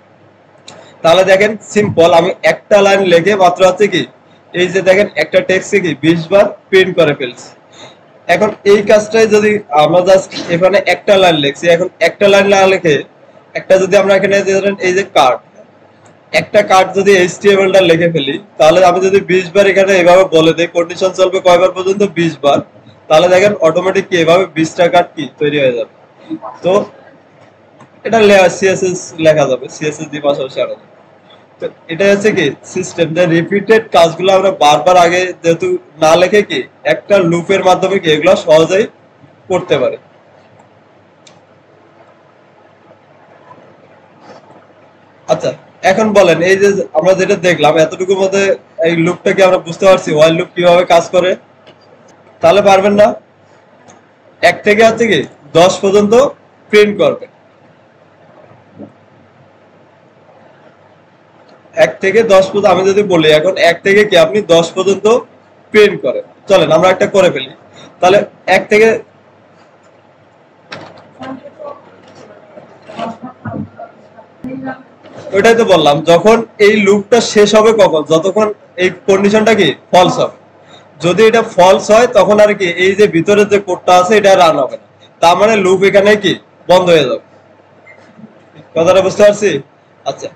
Speaker 1: তাহলে দেখেন সিম্পল, আমি একটা লাইন লিখে মাত্র হচ্ছে কি এই যে দেখেন একটা টেক্সটে কি 20 বার প্রিন্ট করে ফেলছি। এখন এই কাজটাই যদি আমরা জাস্ট এখানে একটা লাইন লিখছি, এখন একটা লাইন না লিখে একটা যদি আমরা এখানে ধরেন এই যে কার্ড, একটা কার্ড যদি HTML টা লিখে ফেলি, তাহলে আমি যদি 20 বার এখানে এভাবে বলে দেই কন্ডিশন চলবে কয়বার পর্যন্ত 20 বার, তাহলে দেখেন অটোমেটিক কি এভাবে 20টা কার্ড কি তৈরি হয়ে যাবে। তো এটা সিএসএস লেখা যাবে, সিএসএস দিয়ে পাশাপাশি আনা যাবে। তো এটা হচ্ছে কি সিস্টেম, যে রিপিটেড কাজগুলো আমরা বারবার আগে যেহেতু না লিখে কি একটা লুপের মাধ্যমে কি এগুলো সহজেই করতে পারে। আচ্ছা, এখন বলেন এই যে আমরা যেটা দেখলাম এতটুকুর মধ্যে এই লুপটা কি আমরা বুঝতে পারছি ওয়াইল লুপ কিভাবে কাজ করে? তাহলে পারবেন না? 1 থেকে হচ্ছে কি 10 পর্যন্ত প্রিন্ট করবে, 1 থেকে 10 পর্যন্ত। আমি যদি বলি এখন 1 থেকে কি আপনি 10 পর্যন্ত প্রিন্ট করেন, চলেন আমরা একটা করে ফেলি। তাহলে 1 থেকে, ওইটাই তো বললাম, যখন এই লুপটা শেষ হবে কখন, যতক্ষণ এই কন্ডিশনটা কি ফলস হবে। যদি এটা ফলস হয় তখন আর কি এই যে ভিতরে যে কোডটা আছে এটা রান হবে না, তার মানে লুপ এখানে কি বন্ধ হয়ে যাবে। কথাটা বুঝতে পারছি? আচ্ছা,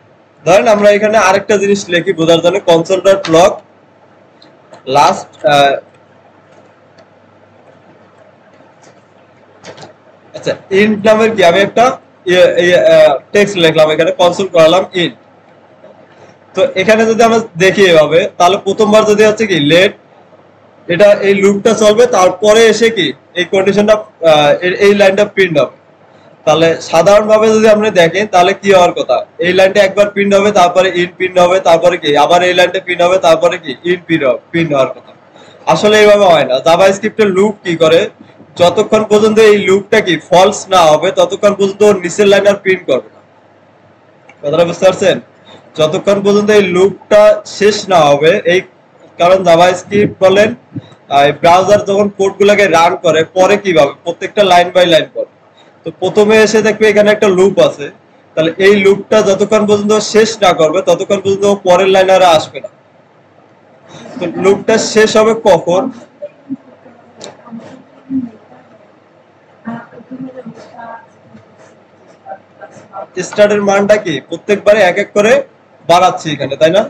Speaker 1: ধরেন আমরা এখানে আরেকটা জিনিস লিখি বোঝার জন্য, কনসোল ডট লগ লাস্ট। আচ্ছা, ইন্ট নামের কি আমি একটা টেক্সট লিখলাম, এখানে কনসোল করালাম ইন্ট। তো এখানে যদি আমরা দেখি এভাবে, তাহলে প্রথমবার যদি হচ্ছে কি লেট, এটা এই লুপটা চলবে, তারপরে এসে কি এই কন্ডিশনটা এই লাইনটা প্রিন্ট হবে। তাহলে সাধারণভাবে যদি আপনি দেখেন তাহলে কি হওয়ার কথা, এই লাইনটা একবার প্রিন্ট হবে, তারপরে ইন প্রিন্ট হবে, তারপরে কি আবার এই লাইনটা প্রিন্ট হবে, তারপরে কি ইন প্রিন্ট হওয়ার কথা। আসলে এইভাবে হয় না। জাভা স্ক্রিপ্টের লুপ কি করে, যতক্ষণ পর্যন্ত এই লুপটা কি ফলস না হবে ততক্ষণ পর্যন্ত নিচের লাইন আর প্রিন্ট করবে না। কথাটা বুঝতে পারছেন? যতক্ষণ পর্যন্ত এই লুপটা শেষ না হবে, এই কারণ জাভা স্ক্রিপ্ট বলেন ব্রাউজার যখন কোডগুলোকে রান করে পরে কিভাবে প্রত্যেকটা লাইন বাই লাইন করে। তো প্রথমে এসে দেখবে এখানে একটা লুপ আছে, তাহলে এই লুপটা যতক্ষণ পর্যন্ত শেষ না করবে ততক্ষণ পর্যন্ত পরের লাইন আর আসবে না। তো লুপটা শেষ হবে কখন, স্টার্টের মানটা কি প্রত্যেকবারে এক এক করে বাড়াচ্ছি এখানে, তাই না?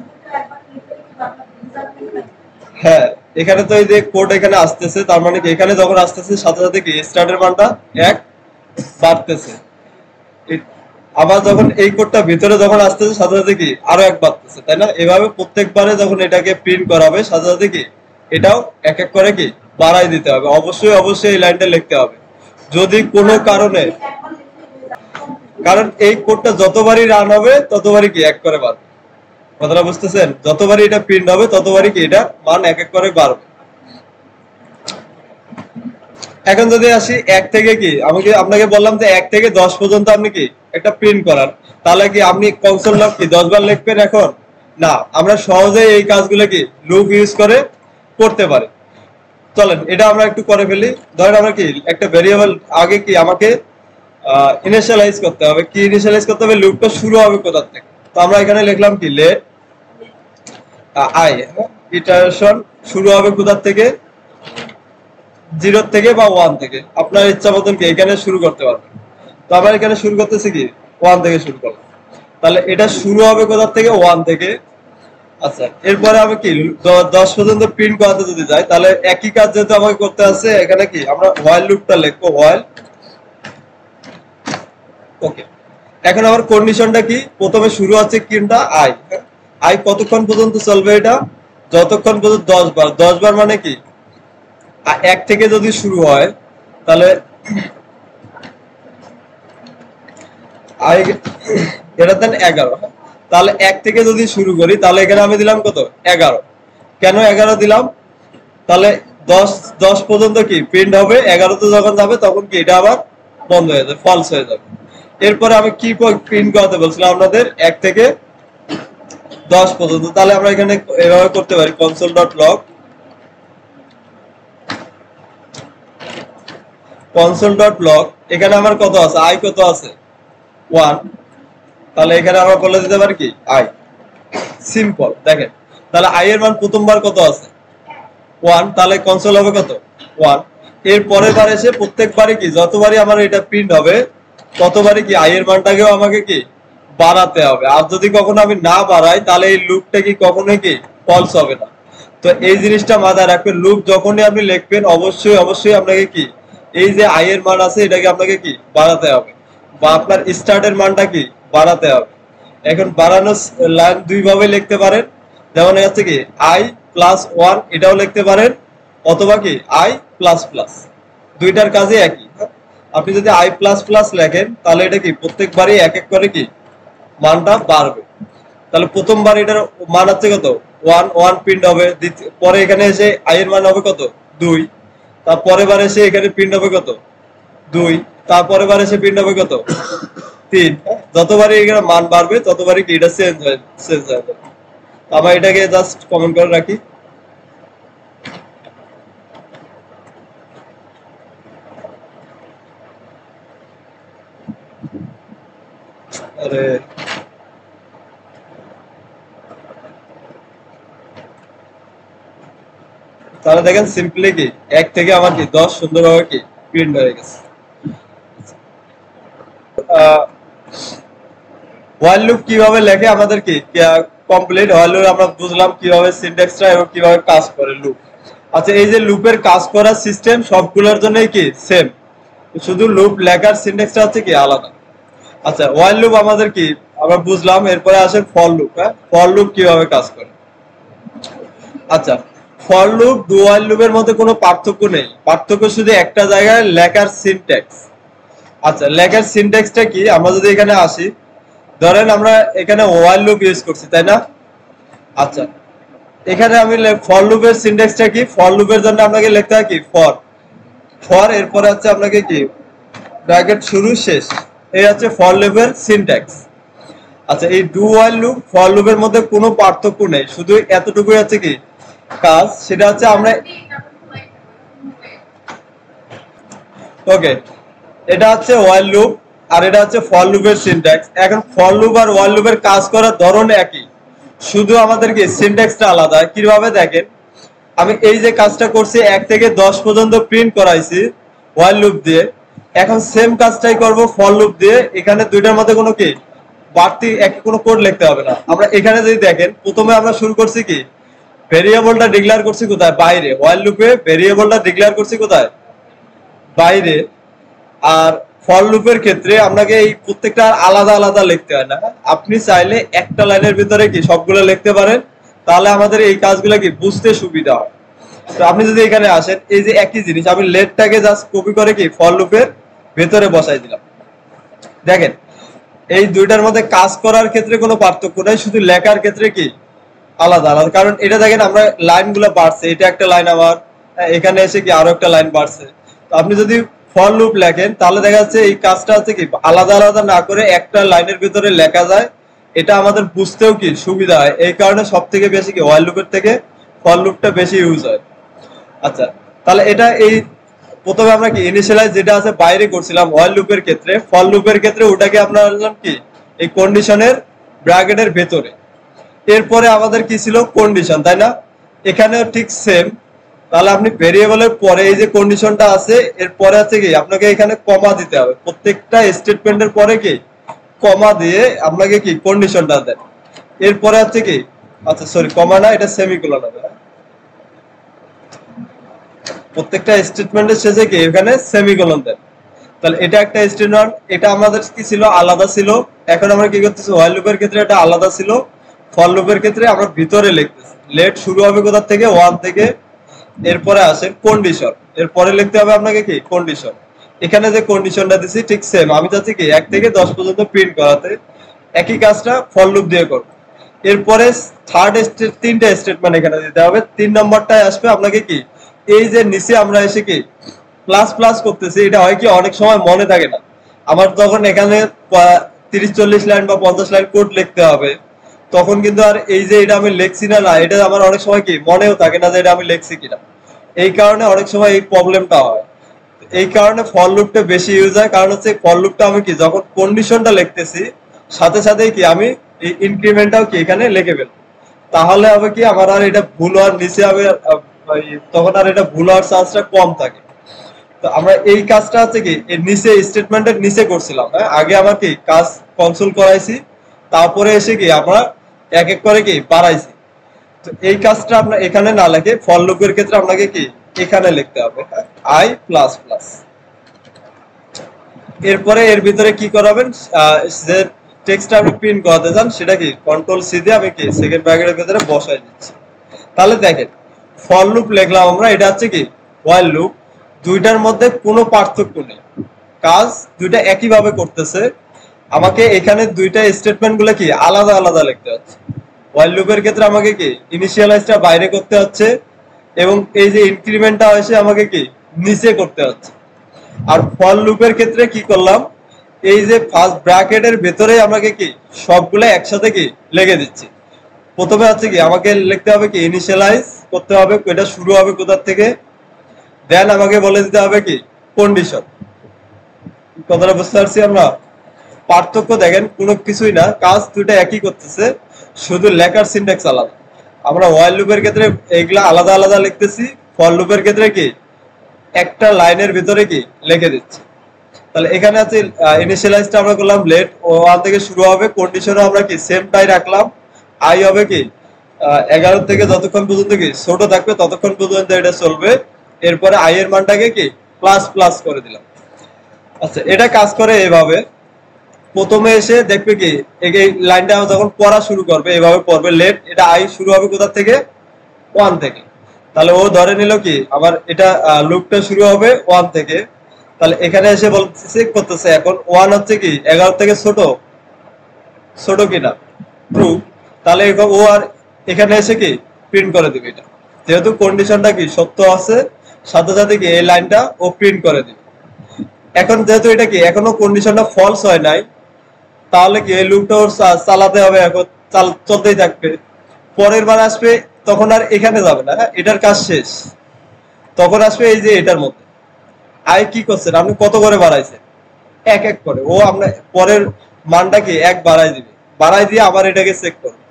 Speaker 1: হ্যাঁ, এখানে তো এই যে কোড এখানে আসতেছে, তার মানে কি এখানে যখন আসতেছে সাথে সাথে কি স্টার্টের মানটা এক বাড়তেছে। আবার যখন এই কোডটা ভিতরে যখন আসতেছে সাথে সাথে কি আরো এক বাড়তেছে, তাই না? এভাবে প্রত্যেকবারে যখন এটাকে প্রিন্ট করাবে সাথে সাথে কি এটাও এক এক করে কি বাড়াই দিতে হবে। অবশ্যই অবশ্যই এই লাইনটা লিখতে হবে। যদি কোনো কারণে, কারণ এই কোডটা যতবারই রান হবে ততবারই কি এক করে বাড়বে। কথাটা বুঝতেছেন? যতবারই এটা প্রিন্ট হবে ততবারই কি এটা মান এক এক করে বাড়বে। এখন যদি আসি এক থেকে কি আমাকে আপনাকে বললাম যে 1 থেকে 10 পর্যন্ত আপনি কি একটা প্রিন্ট করার, তাহলে কি আপনি কনসোল লগ কি 10 বার লিখবেন এখন? না, আমরা সহজেই এই কাজগুলো কি লুপ ইউজ করে করতে পারি। চলেন এটা আমরা একটু করে ফেলি। ধরেন আমরা কি একটা ভেরিয়েবল আগে কি আমাকে ইনিশিয়ালাইজ করতে হবে। কি ইনিশিয়ালাইজ করতে হবে? লুপটা শুরু হবে কোথা থেকে। তো আমরা এখানে লিখলাম কি লেট আই, ইটারেশন শুরু হবে কোথা থেকে? 0 থেকে বা 1 থেকে, আপনার ইচ্ছা মতন কি এখানে শুরু করতে পারবেন। তো আমরা এখানে শুরু করতেছি কি 1 থেকে শুরু করলাম, তাহলে এটা শুরু হবে কোথা থেকে? 1 থেকে। আচ্ছা, এরপরে আমি কি 10 পর্যন্ত প্রিন্ট করাতে যদি যাই, তাহলে একই কাজ যেহেতু আমাকে করতে আছে, এখানে কি আমরা হোয়াইল লুপটা লিখবো, হোয়াইল। ওকে, এখন আমার কন্ডিশনটা কি? প্রথমে শুরু হচ্ছে কোনটা? আই। আই কতক্ষণ পর্যন্ত চলবে এটা? যতক্ষণ পর্যন্ত 10 বার। 10 বার মানে কি 1 থেকে যদি শুরু হয় তাহলে আই এটা দেন 11। তাহলে 1 থেকে যদি শুরু করি তাহলে এখানে আমি দিলাম কত? 11। কেন 11 দিলাম? তাহলে 10 পর্যন্ত কি প্রিন্ট হবে, 11 তে যখন যাবে তখন কি এটা আবার বন্ধ হয়ে যাবে, ফলস হয়ে যাবে। এরপরে আমি কি প্রিন্ট করাতে বলছিলাম আপনাদের? 1 থেকে 10 পর্যন্ত। তাহলে আমরা এখানে এভাবে করতে পারি console dot log, console dot log. এখানে আমার কত আছে? আই কত আছে? 1। তাহলে এখানে আমরা বলে দিতে পারি কি আই। সিম্পল। দেখেন তাহলে আই এর মান প্রথমবার কত আছে? 1। তাহলে কনসোল হবে কত? 1। এর পরের বার এসে প্রত্যেকবারই কি যতবারই আমার এটা প্রিন্ট হবে ততবারই কি আই এর মানটাকেও আমাকে কি বাড়াতে হবে। আর যদি কখনো আমি না বাড়াই তাহলে এই লুপটা কি কখনোই কি ফলস হবে না। তো এই জিনিসটা মাথায় রাখবেন, লুপ যখনই আপনি লিখবেন অবশ্যই অবশ্যই আপনাকে কি এই যে আই এর মান আছে এটাকে আপনাকে কি বাড়াতে হবে, বা আপনার স্টার্টের মানটা কি বাড়াতে হবে। এখন বাড়ানোর লাইন দুই ভাবে লিখতে পারেন, যেমন হচ্ছে কি আই প্লাস 1 এটাও লিখতে পারেন, অথবা কি আই প্লাস প্লাস। দুইটার কাজে একই। আপনি যদি আই প্লাস প্লাস লেখেন তাহলে এটা কি প্রত্যেকবারই এক এক করে কি মানটা বাড়বে। তাহলে প্রথমবার এটার মান হচ্ছে কত? 1, 1 প্রিন্ট হবে। পরে এখানে এসে আই এর মান হবে কত? 2। তারপরে বার এসে এখানে প্রিন্ট হবে কত? 2। তারপরে বার এসে প্রিন্ট হবে কত? 3। যতবারই এখানে মান বাড়বে ততবারই কি এটা চেঞ্জ হয়ে যাবে। আমরা এটাকে জাস্ট কমেন্ট করে রাখি। আরে তাহলে দেখেন সিম্পলি কি 1 থেকে আমার কি 10 সুন্দরভাবে কি প্রিন্ট হয়ে গেছে। হোয়াইল লুপ কিভাবে লেখে আমাদের কি কমপ্লিট। হোয়াইল লুপ আমরা বুঝলাম কিভাবে সিনট্যাক্সটা এবং কিভাবে কাজ করে লুপ। আচ্ছা, এই যে লুপের কাজ করার সিস্টেম সবগুলোর জন্যই কি সেম, শুধু লুপ লেখার সিনট্যাক্সটা হচ্ছে কি আলাদা। আচ্ছা, হোয়াইল লুপ আমাদের কি আমরা বুঝলাম। এরপরে আসে ফর লুপ। ফর লুপ কিভাবে কাজ করে? আচ্ছা, ফর লুপ ডু হোয়াইল লুপের মধ্যে কোনো পার্থক্য নেই, পার্থক্য শুধু একটা জায়গায়, লেখার সিনট্যাক্স। আচ্ছা, লেখার সিনট্যাক্সটা কি? আমরা যদি এখানে আসি, ধরেন আমরা এখানে হোয়াইল লুপ ইউজ করছি, তাই না? আচ্ছা, এখানে আমি ফর লুপের সিনট্যাক্সটা কি? ফর লুপের জন্য আপনাকে লিখতে হয় কি ফর। ফর এরপরে হচ্ছে আপনাকে কি ব্র্যাকেট শুরু শেষ, এই হচ্ছে ফর লুপের সিনট্যাক্স। আচ্ছা, এই ডু হোয়াইল লুপ ফর লুপের মধ্যে কোনো পার্থক্য নেই, শুধু এতটুকুই হচ্ছে কি কাজ, সেটা হচ্ছে আমরা ওকে এটা হচ্ছে হোয়াইল লুপ আর এটা হচ্ছে ফর লুপের সিনট্যাক্স। এখন ফর লুপ আর হোয়াইল লুপের কাজ করার ধরন একই, শুধু আমাদের কি সিনট্যাক্সটা আলাদা। কিভাবে দেখেন, আমি এই যে কাজটা করছি 1 থেকে 10 পর্যন্ত প্রিন্ট করাইছি হোয়াইল লুপ দিয়ে, এখন সেম কাজটাই করব ফর লুপ দিয়ে। এখানে দুইটার মধ্যে কোনো কি বাড়তি একই কোনো কোড লিখতে হবে না। আমরা এখানে যদি দেখেন, প্রথমে আমরা শুরু করছি কি, ভেরিয়েবলটা ডিক্লেয়ার করছি কোথায়, বাইরে। হোয়াইল লুপে ভেরিয়েবলটা ডিক্লেয়ার করছি কোথায়, বাইরে। আর ফর লুপের ক্ষেত্রে আপনাকে এই প্রত্যেকটা আলাদা আলাদা লিখতে হয় না। আপনি চাইলে একটা লাইনের ভিতরে কি সবগুলো লিখতে পারেন, তাহলে আমাদের এই কাজগুলো কি বুঝতে সুবিধা হয়। তো আপনি যদি এখানে আসেন, এই যে একই জিনিস আমি লেটটাকে জাস্ট কপি করে কি ফর লুপের ভেতরে বসাই দিলাম। দেখেন এই দুইটার মধ্যে কাজ করার ক্ষেত্রে কোনো পার্থক্য নাই, শুধু লেখার ক্ষেত্রে কি আলাদা আলাদা। কারণ এটা দেখেন আমরা লাইন গুলো বাড়ছে, এটা একটা লাইন আমার, এখানে এসে কি আরো একটা লাইন বাড়ছে। তো আপনি যদি ফর লুপ লেখেন তাহলে দেখা যাচ্ছে এই কাজটা হচ্ছে কি আলাদা আলাদা না করে একটা লাইনের ভিতরে লেখা যায়। এটা আমাদের বুঝতেও কি সুবিধা হয়, এই কারণে সব থেকে বেশি কি হোয়াইল লুপের থেকে ফর লুপটা বেশি ইউজ হয়। আচ্ছা, তাহলে এটা এই প্রথমে আমরা কি ইনিশিয়ালাইজ যেটা আছে বাইরে করছিলাম হোয়াইল লুপের ক্ষেত্রে, ফর লুপের ক্ষেত্রে ওটাকে আমরা আনলাম কি এই কন্ডিশনের ব্র্যাকেটের ভেতরে। এরপরে আমাদের কি ছিল, কন্ডিশন, তাই না? এখানেও ঠিক সেম। তাহলে আপনি ভেরিয়েবলের পরে এই যে কন্ডিশনটা আছে, এরপরে আছে কি আপনাকে এখানে কমা দিতে হবে। প্রত্যেকটা স্টেটমেন্টের পরে কি কমা দিয়ে আপনাকে কি কন্ডিশনটা দেন। এরপরে আছে কি, আচ্ছা সরি কমা না, এটা সেমিকোলন হবে। প্রত্যেকটা স্টেটমেন্টের শেষে কি এখানে সেমিকোলন দেন। তাহলে এটা একটা স্টেটমেন্ট, এটা আমাদের কি ছিল আলাদা ছিল। এখন আমরা কি করতেছি, হোয়াইল লুপের ক্ষেত্রে এটা আলাদা ছিল, ফর লুপের ক্ষেত্রে আমরা ভিতরে লিখতেছি। লেট শুরু হবে কোথা থেকে, 1 থেকে। এরপরে আসে কন্ডিশন, এরপরে লিখতে হবে আপনাকে কি কন্ডিশন। এখানে যে কন্ডিশনটা দিছি ঠিক সেম, আমি চাচ্ছি কি 1 থেকে 10 পর্যন্ত প্রিন্ট করাতে। একই কাজটা ফর লুপ দিয়ে করব। এরপরে থার্ড স্টেট, তিনটা স্টেটমেন্ট এখানে দিতে হবে। 3 নম্বরটায় আসবে আপনাকে কি এই যে নিচে আমরা এসে কি প্লাস প্লাস করতেছি, এটা হয় কি অনেক সময় মনে থাকে না আমার, তখন এখানে 30-40 লাইন বা 50 লাইন কোড লিখতে হবে। তখন কিন্তু আর এই যে এটা আমি লিখছি না, না এটা আমার অনেক সময় কি মনেও থাকে না যে এটা আমি লিখছি কিনা। এই কারণে অনেক সময় এই প্রবলেমটা হয়। এই কারণে ফর লুপটা বেশি ইউজ হয়, কারণ হচ্ছে ফর লুপটা আমি কি যখন কন্ডিশনটা লিখতেছি সাথে সাথেই কি আমি এই ইনক্রিমেন্টটাও কি এখানে লিখে ফেলবো। তাহলে হবে কি আমার আর এটা ভুল হওয়ার নিচে হবে, তখন আর এটা ভুল হওয়ার চান্সটা কম থাকে। তো আমরা এই কাজটা হচ্ছে কি এর নিচে স্টেটমেন্টের নিচে করছিলাম। হ্যাঁ, আগে আমার কি কাজ কনসোল করাইছি, তারপরে এসে কি আমরা এক এক করে কি বাড়াইছি। তো এই কাজটা আপনার এখানে না লিখে ফর লুপের ক্ষেত্রে আপনাকে কি এখানে লিখতে হবে আই প্লাস প্লাস। এরপরে এর ভিতরে কি করাবেন, যে টেক্সটটা আপনি প্রিন্ট করাতে চান সেটা কি কন্ট্রোল সি দিয়ে আমি কি সেকেন্ড ব্র্যাকেটের ভিতরে বসাই দিচ্ছি। তাহলে দেখেন ফর লুপ লিখলাম আমরা, এটা হচ্ছে কি হোয়াইল লুপ। দুইটার মধ্যে কোনো পার্থক্য নেই, কাজ দুইটা একই ভাবে করতেছে। আমাকে এখানে দুইটা স্টেটমেন্ট গুলো কি আলাদা আলাদা লিখতে হচ্ছে। হোয়াইল লুপের ক্ষেত্রে আমাকে কি ইনিশিয়ালাইজটা বাইরে করতে হচ্ছে, এবং এই যে ইনক্রিমেন্টটা হয়েছে আমাকে কি নিচে করতে হচ্ছে। আর ফর লুপের ক্ষেত্রে কি করলাম, এই যে ফার্স্ট ব্র্যাকেটের ভেতরে আমাকে কি সবগুলো একসাথে কি লিখে দিচ্ছি। প্রথমে হচ্ছে কি আমাকে লিখতে হবে কি ইনিশিয়ালাইজ করতে হবে, এটা শুরু হবে কোথা থেকে। দেন আমাকে বলে দিতে হবে কি কন্ডিশন। কথাটা বুঝতে পারছি আমরা? পার্থক্য দেখেন কোনো কিছুই না, কাজ দুটো একই করতেছে, শুধু লেখার সিনট্যাক্স আলাদা। আমরা হোয়াইল লুপের ক্ষেত্রে এগুলা আলাদা আলাদা লিখতেছি, ফর লুপের ক্ষেত্রে কি একটা লাইনের ভিতরে কি লিখে দিচ্ছি। তাহলে এখানে আছে ইনিশিয়ালাইজটা আমরা করলাম লেট 1 থেকে শুরু হবে, কন্ডিশনও আমরা কি সেমটাই রাখলাম। আই হবে কি 11 থেকে যতক্ষণ পর্যন্ত কি ছোট থাকবে ততক্ষণ পর্যন্ত এটা চলবে। এরপরে আই এর মানটাকে কি প্লাস প্লাস করে দিলাম। আচ্ছা, এটা কাজ করে এভাবে। প্রথমে এসে দেখবে কি এই লাইনটা যখন পড়া শুরু করবে এভাবে পড়বে লেট, এটা আই শুরু হবে কোথা থেকে 1 থেকে। তাহলে ও ধরে নিল কি আবার এটা লুপটা শুরু হবে 1 থেকে। তাহলে এখানে এসে বলছে চেক করতেছে এখন 1 হচ্ছে কি 11 থেকে ছোট, ছোট কিনা, ট্রু। তাহলে ও আর এখানে এসে কি প্রিন্ট করে দিবে এটা, যেহেতু কন্ডিশনটা কি সত্য আছে, সাথে সাথে কি এই লাইনটা ও প্রিন্ট করে দিবে। এখন যেহেতু এটা কি এখনো কন্ডিশনটা ফলস হয় নাই, তাহলে কি এই লুপটা ওর চালাতে হবে, এখন চলতেই থাকবে। পরের বার আসবে তখন আর এখানে যাবে না, হ্যাঁ এটার কাজ শেষ। তখন আসবে এই যে এটার মধ্যে আই কি করছেন আপনি কত করে বাড়াইছেন, এক এক করে ও আপনার পরের মানটা কি এক বাড়াই দিবে, বাড়াই দিয়ে আবার এটাকে চেক করবে।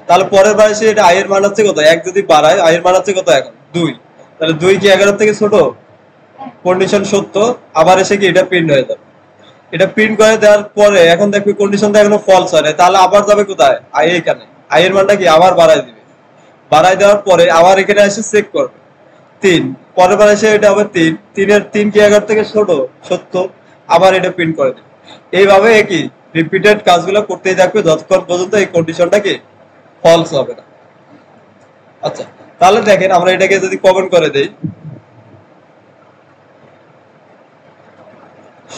Speaker 1: তাহলে পরের বার এসে এটা আয়ের মান হচ্ছে কত, এক যদি বাড়ায় আয়ের মান হচ্ছে কত এখন 2, তাহলে 2 কি 11 থেকে ছোট, কন্ডিশন সত্য, আবার এসে কি এটা প্রিন্ট হয়ে যাবে। এটা প্রিন্ট করে দেওয়ার পরে এখন দেখবি কন্ডিশনটা এখনো ফলস হয় না, তাহলে আবার যাবে কোথায়, আই এখানে, আই এর মানটা কি আবার বাড়াই দিবে। বাড়াই দেওয়ার পরে আবার এখানে এসে চেক করবে 3, পরের বার এসে এটা হবে 3, 3-এর 3 কি 11 থেকে ছোট, সত্য, আবার এটা প্রিন্ট করে দেবে। এইভাবে কি রিপিটেড কাজগুলো করতেই থাকবে যতক্ষণ পর্যন্ত এই কন্ডিশনটা কি ফলস হবে না। আচ্ছা, তাহলে দেখেন আমরা এটাকে যদি কমেন্ট করে দেই,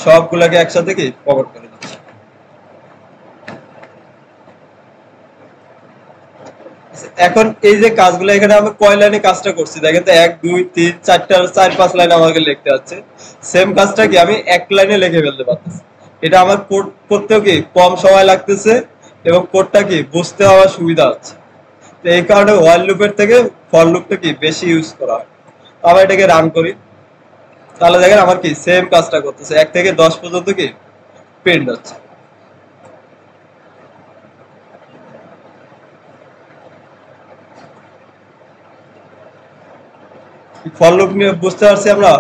Speaker 1: সবগুলাকে একসাথে কি কমেন্ট করে দিচ্ছি। এখন এই যে কাজগুলো এখানে আমি কয় লাইনে কাজটা করছি দেখেন তো, 1 2 3 4 লাইন আমাকে লিখতে হচ্ছে। সেম কাজটা কি আমি এক লাইনে লিখে ফেলতে পারতেছি। এটা আমার কোড করতেও কি কম সময় লাগতেছে এবং কোডটা কি বুঝতে হওয়ার সুবিধা হচ্ছে। তো এই কারণে হোয়াইল লুপের থেকে ফর লুপটা কি বেশি ইউজ করা হয়। তো আমরা এটাকে রান করি, তাহলে দেখেন আমার কি সেম কাজটা করতেছে, 1 থেকে 10 পর্যন্ত কি প্রিন্ট হচ্ছে। ফর লুপ নিয়ে বুঝতে পারছি আমরা।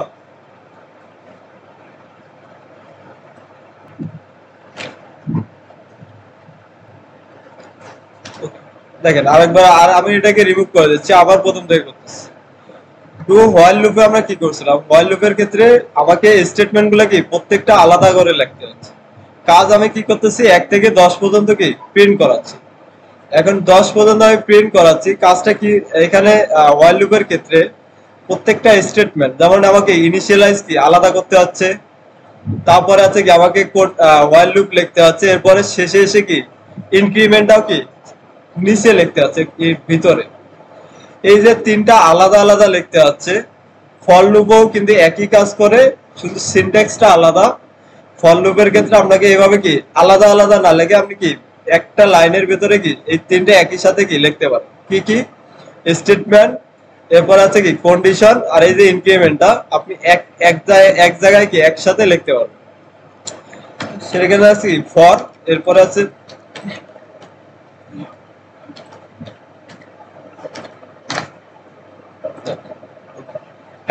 Speaker 1: দেখেন আরেকবার, আর আমি এটাকে রিমুভ করে দিচ্ছি, আবার প্রথম থেকে করতেছি। তো হোয়াইল লুপে আমরা কি করছিলাম, হোয়াইল লুপের ক্ষেত্রে আমাকে স্টেটমেন্ট গুলা কি প্রত্যেকটা আলাদা করে লিখতে হচ্ছে। কাজ আমি কি করতেছি 1 থেকে 10 পর্যন্ত কি প্রিন্ট করাচ্ছি। এখন 10 পর্যন্ত আমি প্রিন্ট করাচ্ছি, কাজটা কি এখানে হোয়াইল লুপের ক্ষেত্রে প্রত্যেকটা স্টেটমেন্ট যেমন আমাকে ইনিশিয়ালাইজ কি আলাদা করতে হচ্ছে, তারপরে আছে কি আমাকে কোড হোয়াইল লুপ লিখতে হচ্ছে, এরপরে শেষে এসে কি ইনক্রিমেন্টটাও কি নিচে লিখতে হচ্ছে ভিতরে। এই যে তিনটা আলাদা আলাদা লিখতে হচ্ছে। ফর লুপও কিন্তু একই কাজ করে, শুধু সিনট্যাক্সটা আলাদা। ফর লুপের ক্ষেত্রে আপনাকে এইভাবে কি আলাদা আলাদা না লেগে আপনি কি একটা লাইনের ভেতরে কি এই তিনটে একই সাথে কি লিখতে পারেন। কি কি স্টেটমেন্ট, এরপর আছে কি কন্ডিশন, আর এই যে ইনক্রিমেন্টটা আপনি এক জায়গায় কি একসাথে লিখতে পারবেন। সেখানে আছে কি ফর, এরপরে আছে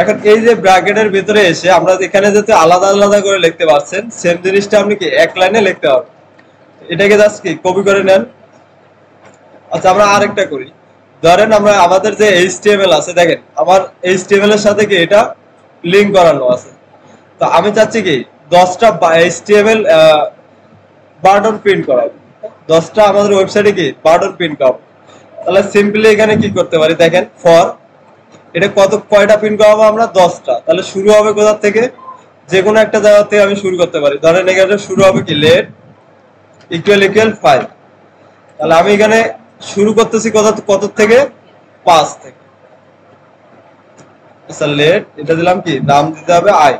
Speaker 1: এখন এই যে ব্র্যাকেটের ভিতরে এসে আমরা এখানে যাতে আলাদা আলাদা করে লিখতে পারছেন, সেম জিনিসটা আপনি কি এক লাইনে লিখতে পারবেন। এটাকে জাস্ট কি কপি করে নেন। আচ্ছা, আমরা আরেকটা করি। ধরেন আমরা আমাদের যে এইচটিএমএল আছে, দেখেন আমার এইচটিএমএল এর সাথে কি এটা লিংক করানো আছে। তো আমি চাচ্ছি কি 10টা এইচটিএমএল বাটন প্রিন্ট করাবো, 10টা আমাদের ওয়েবসাইটে কি বাটন প্রিন্ট করাবো। তাহলে সিম্পলি এখানে কি করতে পারি দেখেন, ফর এটা কয়টা প্রিন্ট করাবো আমরা 10টা। তাহলে শুরু হবে কোথা থেকে, যে কোনো একটা জায়গা থেকে আমি শুরু করতে পারি। ধরেন এখানে শুরু হবে কি লেট ইকুয়াল ইকুয়াল 5। তাহলে আমি এখানে শুরু করতেছি কত থেকে, 5 থেকে। আচ্ছা, লেট এটা দিলাম, কি নাম দিতে হবে আই।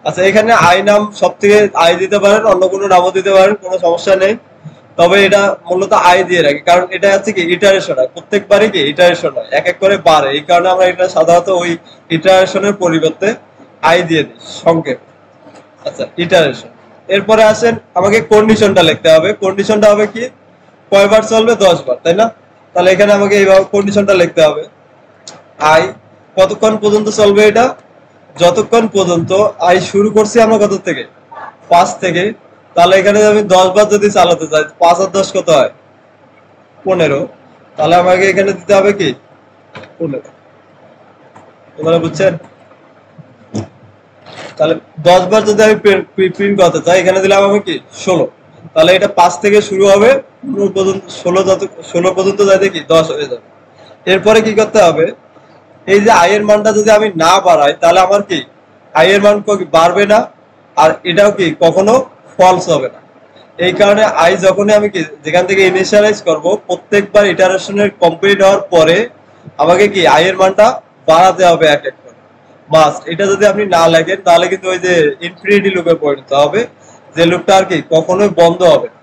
Speaker 1: আচ্ছা, এখানে আই নাম সব থেকে আই দিতে পারেন, অন্য কোনো নামও দিতে পারেন, কোনো সমস্যা নেই। তবে এটা মূলত আই দিয়ে রাখি, কারণ এটা হচ্ছে কি ইটারেশন হয়, প্রত্যেকবারই কি ইটারেশন হয়, এক এক করে বাড়ে। এই কারণে আমরা এটা সাধারণত ওই ইটারেশনের পরিবর্তে আই দিয়ে দিই সংক্ষেপ। আচ্ছা, ইটারেশন। এরপরে আসেন আমাকে কন্ডিশনটা লিখতে হবে। কন্ডিশনটা হবে কি কয়বার চলবে, 10 বার, তাই না? তাহলে এখানে আমাকে এইভাবে কন্ডিশনটা লিখতে হবে। আই কতক্ষণ পর্যন্ত চলবে এটা, যতক্ষণ পর্যন্ত আই শুরু করছি আমরা কত থেকে, 5 থেকে। তাহলে এখানে আমি 10 বার যদি চালাতে চাই, 5 আর 10 কত হয়, 15। তাহলে আমাকে এখানে দিতে হবে কি 15। তোমরা বুঝছেন? তাহলে 10 বার যদি আমি প্রিন্ট করতে চাই, এখানে দিলাম আমি কি 16। তাহলে এটা 5 থেকে শুরু হবে 15 পর্যন্ত, 16 পর্যন্ত যাইতে কি 10 হয়ে যাবে। এরপরে কি করতে হবে, এই যে আই এর মানটা যদি আমি না বাড়াই, তাহলে আমার কি আই এর মান বাড়বে না, আর এটাও কি কখনো ফলস হবে না। এই কারণে আই যখনই আমি কি যেখান থেকে ইনিশিয়ালাইজ করব, প্রত্যেকবার ইটারেশনের কমপ্লিট হওয়ার পরে আমাকে কি আই এর মানটা বাড়াতে হবে এক এক করে, মাস্ট। এটা যদি আপনি না লেখেন তাহলে কিন্তু ওই যে ইনফিনিটি লুপে পরিণত হবে, যে লুপটা আর কি কখনোই বন্ধ হবে না।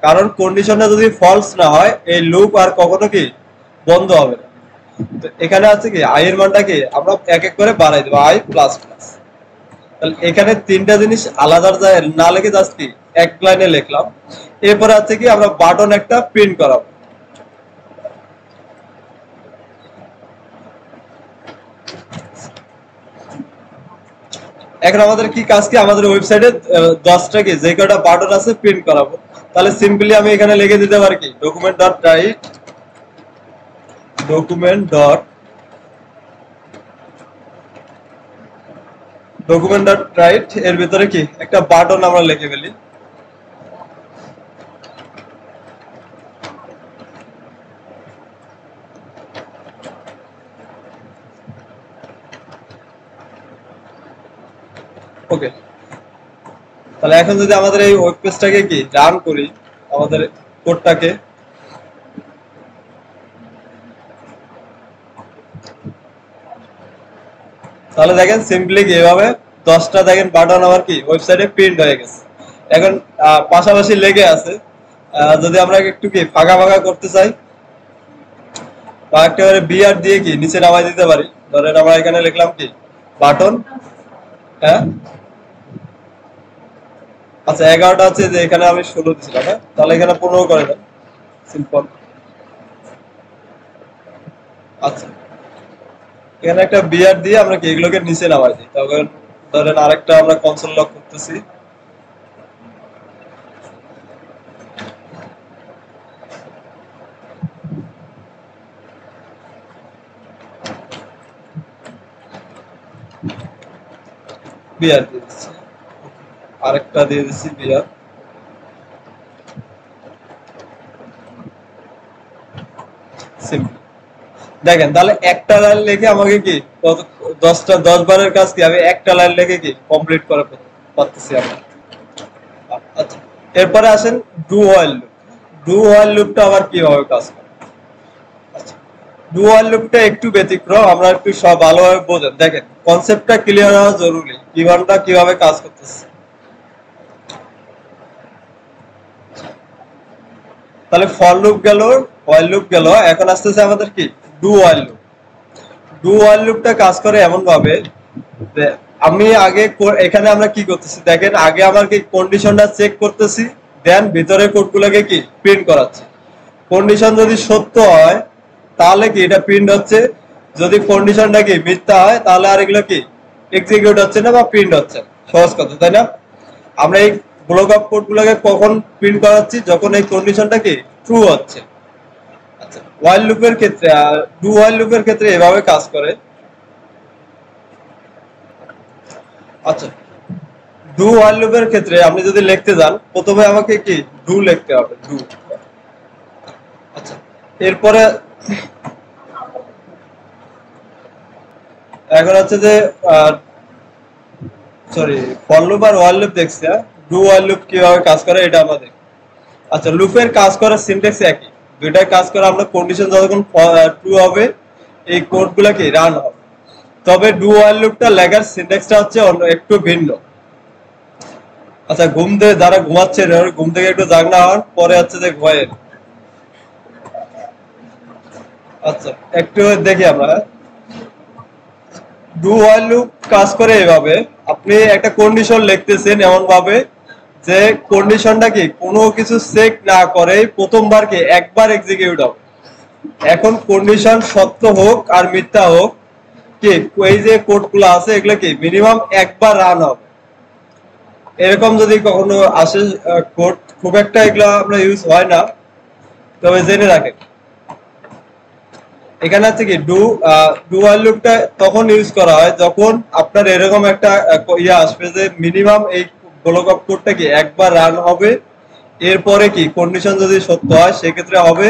Speaker 1: কারণ কন্ডিশনটা যদি ফলস না হয়, এই লুপ আর কখনো কি বন্ধ হবে না। তো এখানে আছে কি আই এর মানটা কি আমরা এক এক করে বাড়াই দেবো, আই প্লাস প্লাস। তাহলে এখানে তিনটা জিনিস আলাদা না লিখে জাস্ট কি এক লাইনে লিখলাম। এরপরে আছে কি আমরা বাটন একটা প্রিন্ট করাবো। এখন আমাদের কি কাজ, কি আমাদের ওয়েবসাইটে 10টা কি যে কয়টা বাটন আছে প্রিন্ট করাবো। তাহলে সিম্পলি আমি এখানে লিখে দিতে পারি কি document.write এর ভিতরে কি একটা বাটন আমরা লিখে ফেলি। ওকে, তাহলে এখন যদি আমাদের এই ওয়েব পেজটাকে কি রান করি, আমাদের কোডটাকে, তাহলে দেখেন সিম্পলি কি এভাবে 10টা দেখেন বাটন আমার কি ওয়েবসাইটে প্রিন্ট হয়ে গেছে। এখন পাশাপাশি লেগে আছে, যদি আমরা একটু কি ফাঁকা ফাঁকা করতে চাই বা একেবারে বিআর দিয়ে কি নিচে নামাই দিতে পারি। ধরেন আমরা এখানে লিখলাম কি বাটন, হ্যাঁ আচ্ছা 11টা আছে, যে এখানে আমি 16 দিছিলাম, হ্যাঁ তাহলে এখানে 15 করে দেন, সিম্পল। আচ্ছা এখানে একটা বিআর দিয়ে আমরা কি এগুলোকে নিচে নামাই দিই। তখন ধরেন আরেকটা আমরা কনসোল লক করতেছি, বিআর দিয়ে দিচ্ছি, আরেকটা দিয়ে দিচ্ছি বিআর, সিম্পল। দেখেন তাহলে একটা লাইন লিখে আমাকে কি 10 বারের কাজ কি আমি একটা লাইন লিখে কি কমপ্লিট করে পারতেছি আমরা। আচ্ছা এরপরে আসেন do while loop. Do while লুপটা আবার কিভাবে কাজ করে? আচ্ছা ডু হোয়াইল লুপটা একটু ব্যতিক্রম, আমরা একটু সব ভালোভাবে বোঝেন। দেখেন কনসেপ্টটা ক্লিয়ার হওয়া জরুরি, কিভাবে কিভাবে কাজ করতেছে। তাহলে ফর লুপ গেল, হোয়াইল লুপ গেল, এখন আসতেছে আমাদের কি do while loop. Do while লুপটা কাজ করে এমন ভাবে যে আমি আগে এখানে আমরা কি করতেছি, দেখেন আগে আমার কি কন্ডিশনটা চেক করতেছি, দেন ভিতরে কোডগুলোকে কি প্রিন্ট করাচ্ছি। কন্ডিশন যদি সত্য হয় তাহলে কি এটা প্রিন্ট হচ্ছে, যদি কন্ডিশনটা কি মিথ্যা হয় তাহলে আর এগুলো কি এক্সিকিউট হচ্ছে না বা প্রিন্ট হচ্ছে। সহজ কথা তাই না? আমরা এই ব্লক অফ কোডগুলোকে কখন প্রিন্ট করাচ্ছি, যখন এই কন্ডিশনটা কি ট্রু হচ্ছে। আচ্ছা হোয়াইল লুপের ক্ষেত্রে, ডু হোয়াইল লুপের ক্ষেত্রে এভাবে কাজ করে। আচ্ছা ডু হোয়াইল লুপের ক্ষেত্রে আপনি যদি লিখতে যান, প্রথমে আমাকে কি ডু লিখতে হবে, ডু। আচ্ছা এরপরে এখন হচ্ছে যে সরি ফর লুপ আর হোয়াইল লুপ দেখছি, ডু হোয়াইল লুপ কিভাবে কাজ করে এটা আমাদের। আচ্ছা লুপের কাজ করার সিনট্যাক্স একই, দুইটাই কাজ করে। আমরা কন্ডিশন যতক্ষণ ট্রু হবে এই কোডগুলো কি রান হবে। তবে ডু হোয়াইল লুপটা লেখার সিনট্যাক্সটা হচ্ছে একটু ভিন্ন। আচ্ছা ঘুম থেকে যারা ঘুমাচ্ছে, ঘুম থেকে একটু জাগনা হন, পরে হচ্ছে যে ঘুমায়। আচ্ছা একটু দেখি আমরা, ডু হোয়াইল লুপ কাজ করে এভাবে, আপনি একটা কন্ডিশন লিখতেছেন এমন ভাবে যে কন্ডিশনটা কি কোনো কিছু চেক না করে প্রথমবার কি একবার এক্সিকিউট হবে। এখন কন্ডিশন সত্য হোক আর মিথ্যা হোক, কি এই যে কোডগুলো আছে এগুলো কি মিনিমাম একবার রান হবে। এরকম যদি কখনো আসে কোড, খুব একটা এগুলো আমরা ইউজ হয় না, তবে জেনে রাখেন। এখানে আছে কি ডু হোয়াইল লুপটা তখন ইউজ করা হয় যখন আপনার এরকম একটা ইয়ে আসবে যে মিনিমাম এই ব্লক অফ কোডটা কি একবার রান হবে, এরপরে কি কন্ডিশন যদি সত্য হয় সেক্ষেত্রে হবে,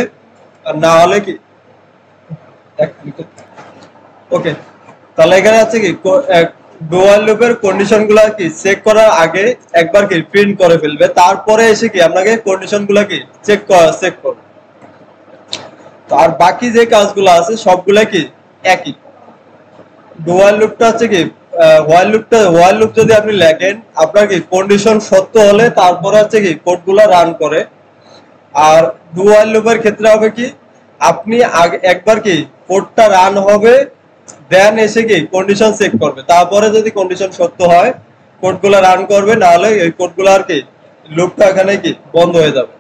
Speaker 1: আর না হলে কি। ওকে তাহলে এখানে আছে কি ডু হোয়াইল লুপের কন্ডিশন গুলা কি চেক করার আগে একবার কি প্রিন্ট করে ফেলবে, তারপরে এসে কি আপনাকে কন্ডিশন গুলা কি চেক করবে। আর বাকি যে কাজগুলো আছে সবগুলা কি একই। ডু হোয়াইল লুপটা হচ্ছে কি হোয়াইল লুপ যদি আপনি লেখেন, আপনার কি কন্ডিশন সত্য হলে তারপরে হচ্ছে কি কোডগুলা রান করে। আর ডু হোয়াইল লুপের ক্ষেত্রে হবে কি আপনি আগে একবার কি কোডটা রান হবে, দেন এসে কি কন্ডিশন চেক করবে, তারপরে যদি কন্ডিশন সত্য হয় কোডগুলা রান করবে, না হলে এই কোডগুলো আর কি লুপটা এখানে কি বন্ধ হয়ে যাবে।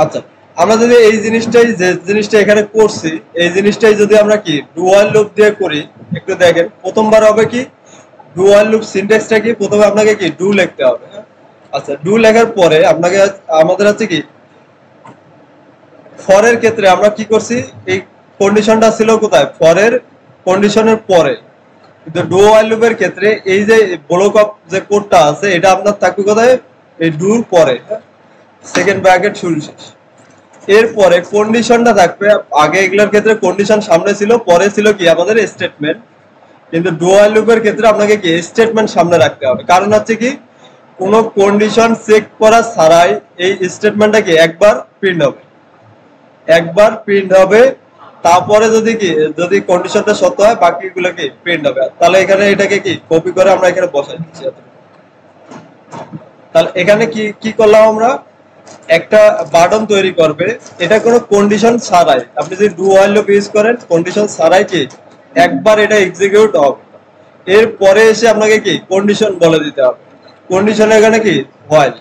Speaker 1: আচ্ছা আমরা যদি এই জিনিসটাই, যে জিনিসটা এখানে করছি এই জিনিসটাই যদি আমরা কি ডু হোয়াইল লুপ দিয়ে করি, একটু দেখেন প্রথমবার হবে কি ডু ওয়াইল লুপ সিনট্যাক্সটা কি, প্রথমে আপনাকে কি ডু লিখতে হবে। আচ্ছা, ডু লেখার পরে আপনাকে আমাদের আছে কি ফরের ক্ষেত্রে আমরা কি করছি, এই কন্ডিশনটা ছিল কোথায়, ফরের কন্ডিশনের পরে। কিন্তু ডু ওয়াইল লুপের ক্ষেত্রে এই যে ব্লক অফ যে কোডটা আছে এটা আপনার থাকবে কোথায়, এই ডুর পরে, সেকেন্ড ব্র্যাকেট শুরু শেষ। এরপরে কন্ডিশনটা থাকবে, আগে এগুলোর ক্ষেত্রে কন্ডিশন সামনে ছিল, পরে ছিল কি আমাদের স্টেটমেন্ট। কিন্তু ডু ওয়াইল লুপের ক্ষেত্রে আপনাকে কি স্টেটমেন্ট সামনে রাখতে হবে, কারণ হচ্ছে কি কোনো কন্ডিশন চেক করা ছাড়াই এই স্টেটমেন্টটা কি একবার প্রিন্ট হবে, একবার প্রিন্ট হবে। তারপরে যদি কি যদি কন্ডিশনটা সত্য হয় বাকিগুলো কি প্রিন্ট হবে। তাহলে এখানে এটাকে কি কপি করে আমরা এখানে বসাই দিচ্ছি। তাহলে এখানে কি কি করলাম আমরা, একটা বাটন তৈরি করবে, এটা কোনো কন্ডিশন ছাড়াই, আপনি যদি ডু ওয়াইল লুপ ইউজ করেন কন্ডিশন ছাড়াই কি একবার এটা এক্সিকিউট হবে। এরপরে এসে আপনাকে কি কন্ডিশন বলে দিতে হবে, কন্ডিশন এখানে কি হোয়াইল।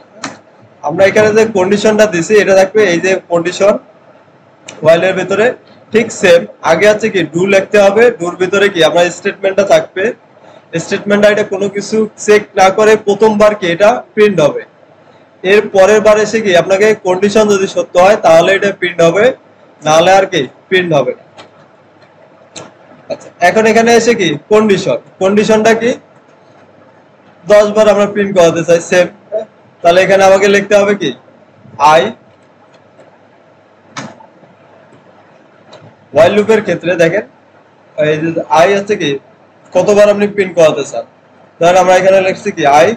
Speaker 1: আমরা এখানে যে কন্ডিশনটা দিছি এটা থাকবে এই যে কন্ডিশন হোয়াইলের ভিতরে, ঠিক সেম আগে আছে কি ডু লিখতে হবে, ডুর ভিতরে কি আমরা স্টেটমেন্টটা থাকবে, স্টেটমেন্টটা এটা কোনো কিছু চেক না করে প্রথমবার কি এটা প্রিন্ট হবে। এর পরের বার এসে কি আপনাকে কন্ডিশন যদি সত্য হয় তাহলে এটা প্রিন্ট হবে, নাহলে আর কি প্রিন্ট হবে না। আচ্ছা, এখন এখানে এসে কি কন্ডিশন, কন্ডিশনটা কি 10 বার আমরা প্রিন্ট করাতে চাই সেম। তাহলে এখানে আমাকে লিখতে হবে কি আই, হোয়াইল লুপের ক্ষেত্রে দেখেন এই যে আই হচ্ছে কি কতবার আপনি প্রিন্ট করাতে চান। ধরেন আমরা এখানে লিখছি কি আই,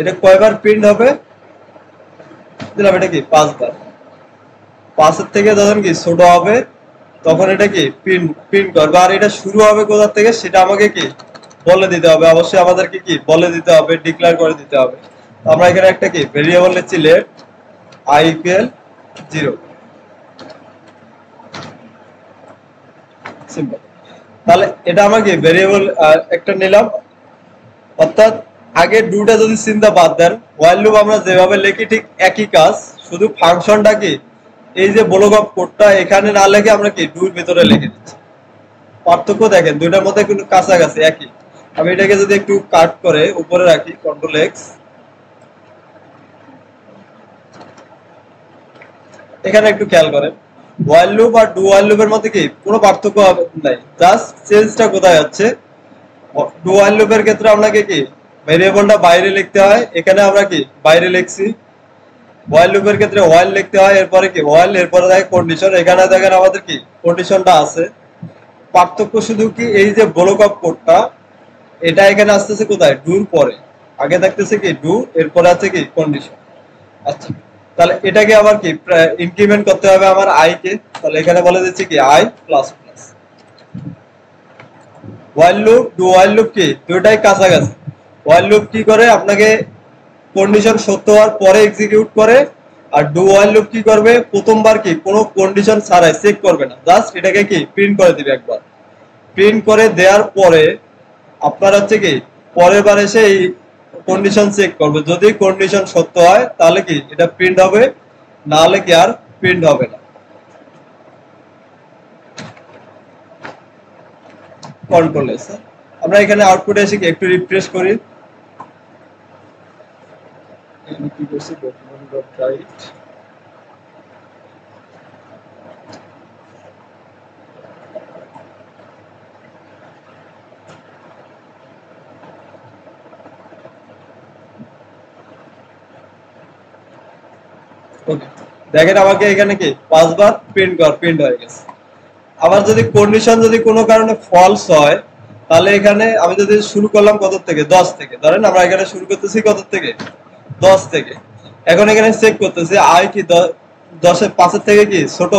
Speaker 1: এটা কয়বার প্রিন্ট হবে, দিলাম এটা কি 5 বার। 5 থেকে যখন কি ছোট হবে তখন এটা কি প্রিন্ট করবে। আর এটা শুরু হবে কোথা থেকে সেটা আমাকে কি বলে দিতে হবে, অবশ্যই আমাদেরকে কি বলে দিতে হবে, ডিক্লেয়ার করে দিতে হবে। আমরা এখানে একটা কি ভেরিয়েবল লিখছি লেট i ইকুয়াল 0, সিম্পল। তাহলে এটা আমাকে ভেরিয়েবল একটা নিলাম, অর্থাৎ আগে ডুটা যদি চিন্তা বাদ দেন হোয়াইল লুপ আমরা যেভাবে লিখি ঠিক একই কাজ, শুধু ফাংশনটা কি এই যে ব্লক অফ কোডটা এখানে না লিখে আমরা কি ডুর ভিতরে লিখে দিচ্ছি। পার্থক্য দেখেন দুইটার মধ্যে কিন্তু কাছাকাছি একই। আমি এটাকে যদি একটু কাট করে উপরে রাখি কন্ট্রোল এক্স, এখানে একটু খেয়াল করেন হোয়াইল লুপ আর ডু হোয়াইল লুপের মধ্যে কি কোনো পার্থক্য নাই, জাস্ট চেঞ্জটা কোথায় হচ্ছে। ডু হোয়াইল লুপের ক্ষেত্রে আপনাকে কি ভেরিয়েবলটা বাইরে লিখতে হয়, এখানে আমরা কি বাইরে লিখছি। হোয়াইল লুপের ক্ষেত্রে হোয়াইল লিখতে হয়, এরপরে কি হোয়াইল, এরপরে দেখে কন্ডিশন, এখানে দেখেন আমাদের কি কন্ডিশনটা আছে। পার্থক্য শুধু কি এই যে ব্লক অফ কোডটা এটা এখানে আসতেছে কোথায় ডুর পরে, আগে থাকতেছে কি ডু, এরপরে আছে কি কন্ডিশন। আচ্ছা, তাহলে এটাকে আবার কি ইনক্রিমেন্ট করতে হবে আমার আই কে। তাহলে এখানে বলে দিচ্ছি কি I plus plus. While loop do while loop কি দুটাই কাছাকাছি। হোয়াইল লুপ কি করে আপনাকে কন্ডিশন সত্য হওয়ার পরে এক্সিকিউট করে, আর ডু হোয়াইল লুপ কি করবে প্রথমবার কি কোনো কন্ডিশন ছাড়াই চেক করবে না, জাস্ট এটাকে কি প্রিন্ট করে দিবে একবার। প্রিন্ট করে দেওয়ার পরে আপনার হচ্ছে কি পরের বার এসে এই কন্ডিশন চেক করবে, যদি কন্ডিশন সত্য হয় তাহলে কি এটা প্রিন্ট হবে, না হলে কি আর প্রিন্ট হবে না। কন্ট্রোল এস, আমরা এখানে আউটপুটে এসে কি একটু রিফ্রেশ করি, কি করছি ডকুমেন্ট ডট রাইট, দেখেন আমাকে এখানে কি 5 বার প্রিন্ট হয়ে গেছে। আবার যদি কন্ডিশন যদি কোনো কারণে ফলস হয় তাহলে এখানে আমি যদি শুরু করলাম কত থেকে 10 থেকে, ধরেন আমরা এখানে শুরু করতেছি কত থেকে 10 থেকে। এখন এখানে চেক করতেছি আই কি 10 এর 5 এর থেকে কি ছোট,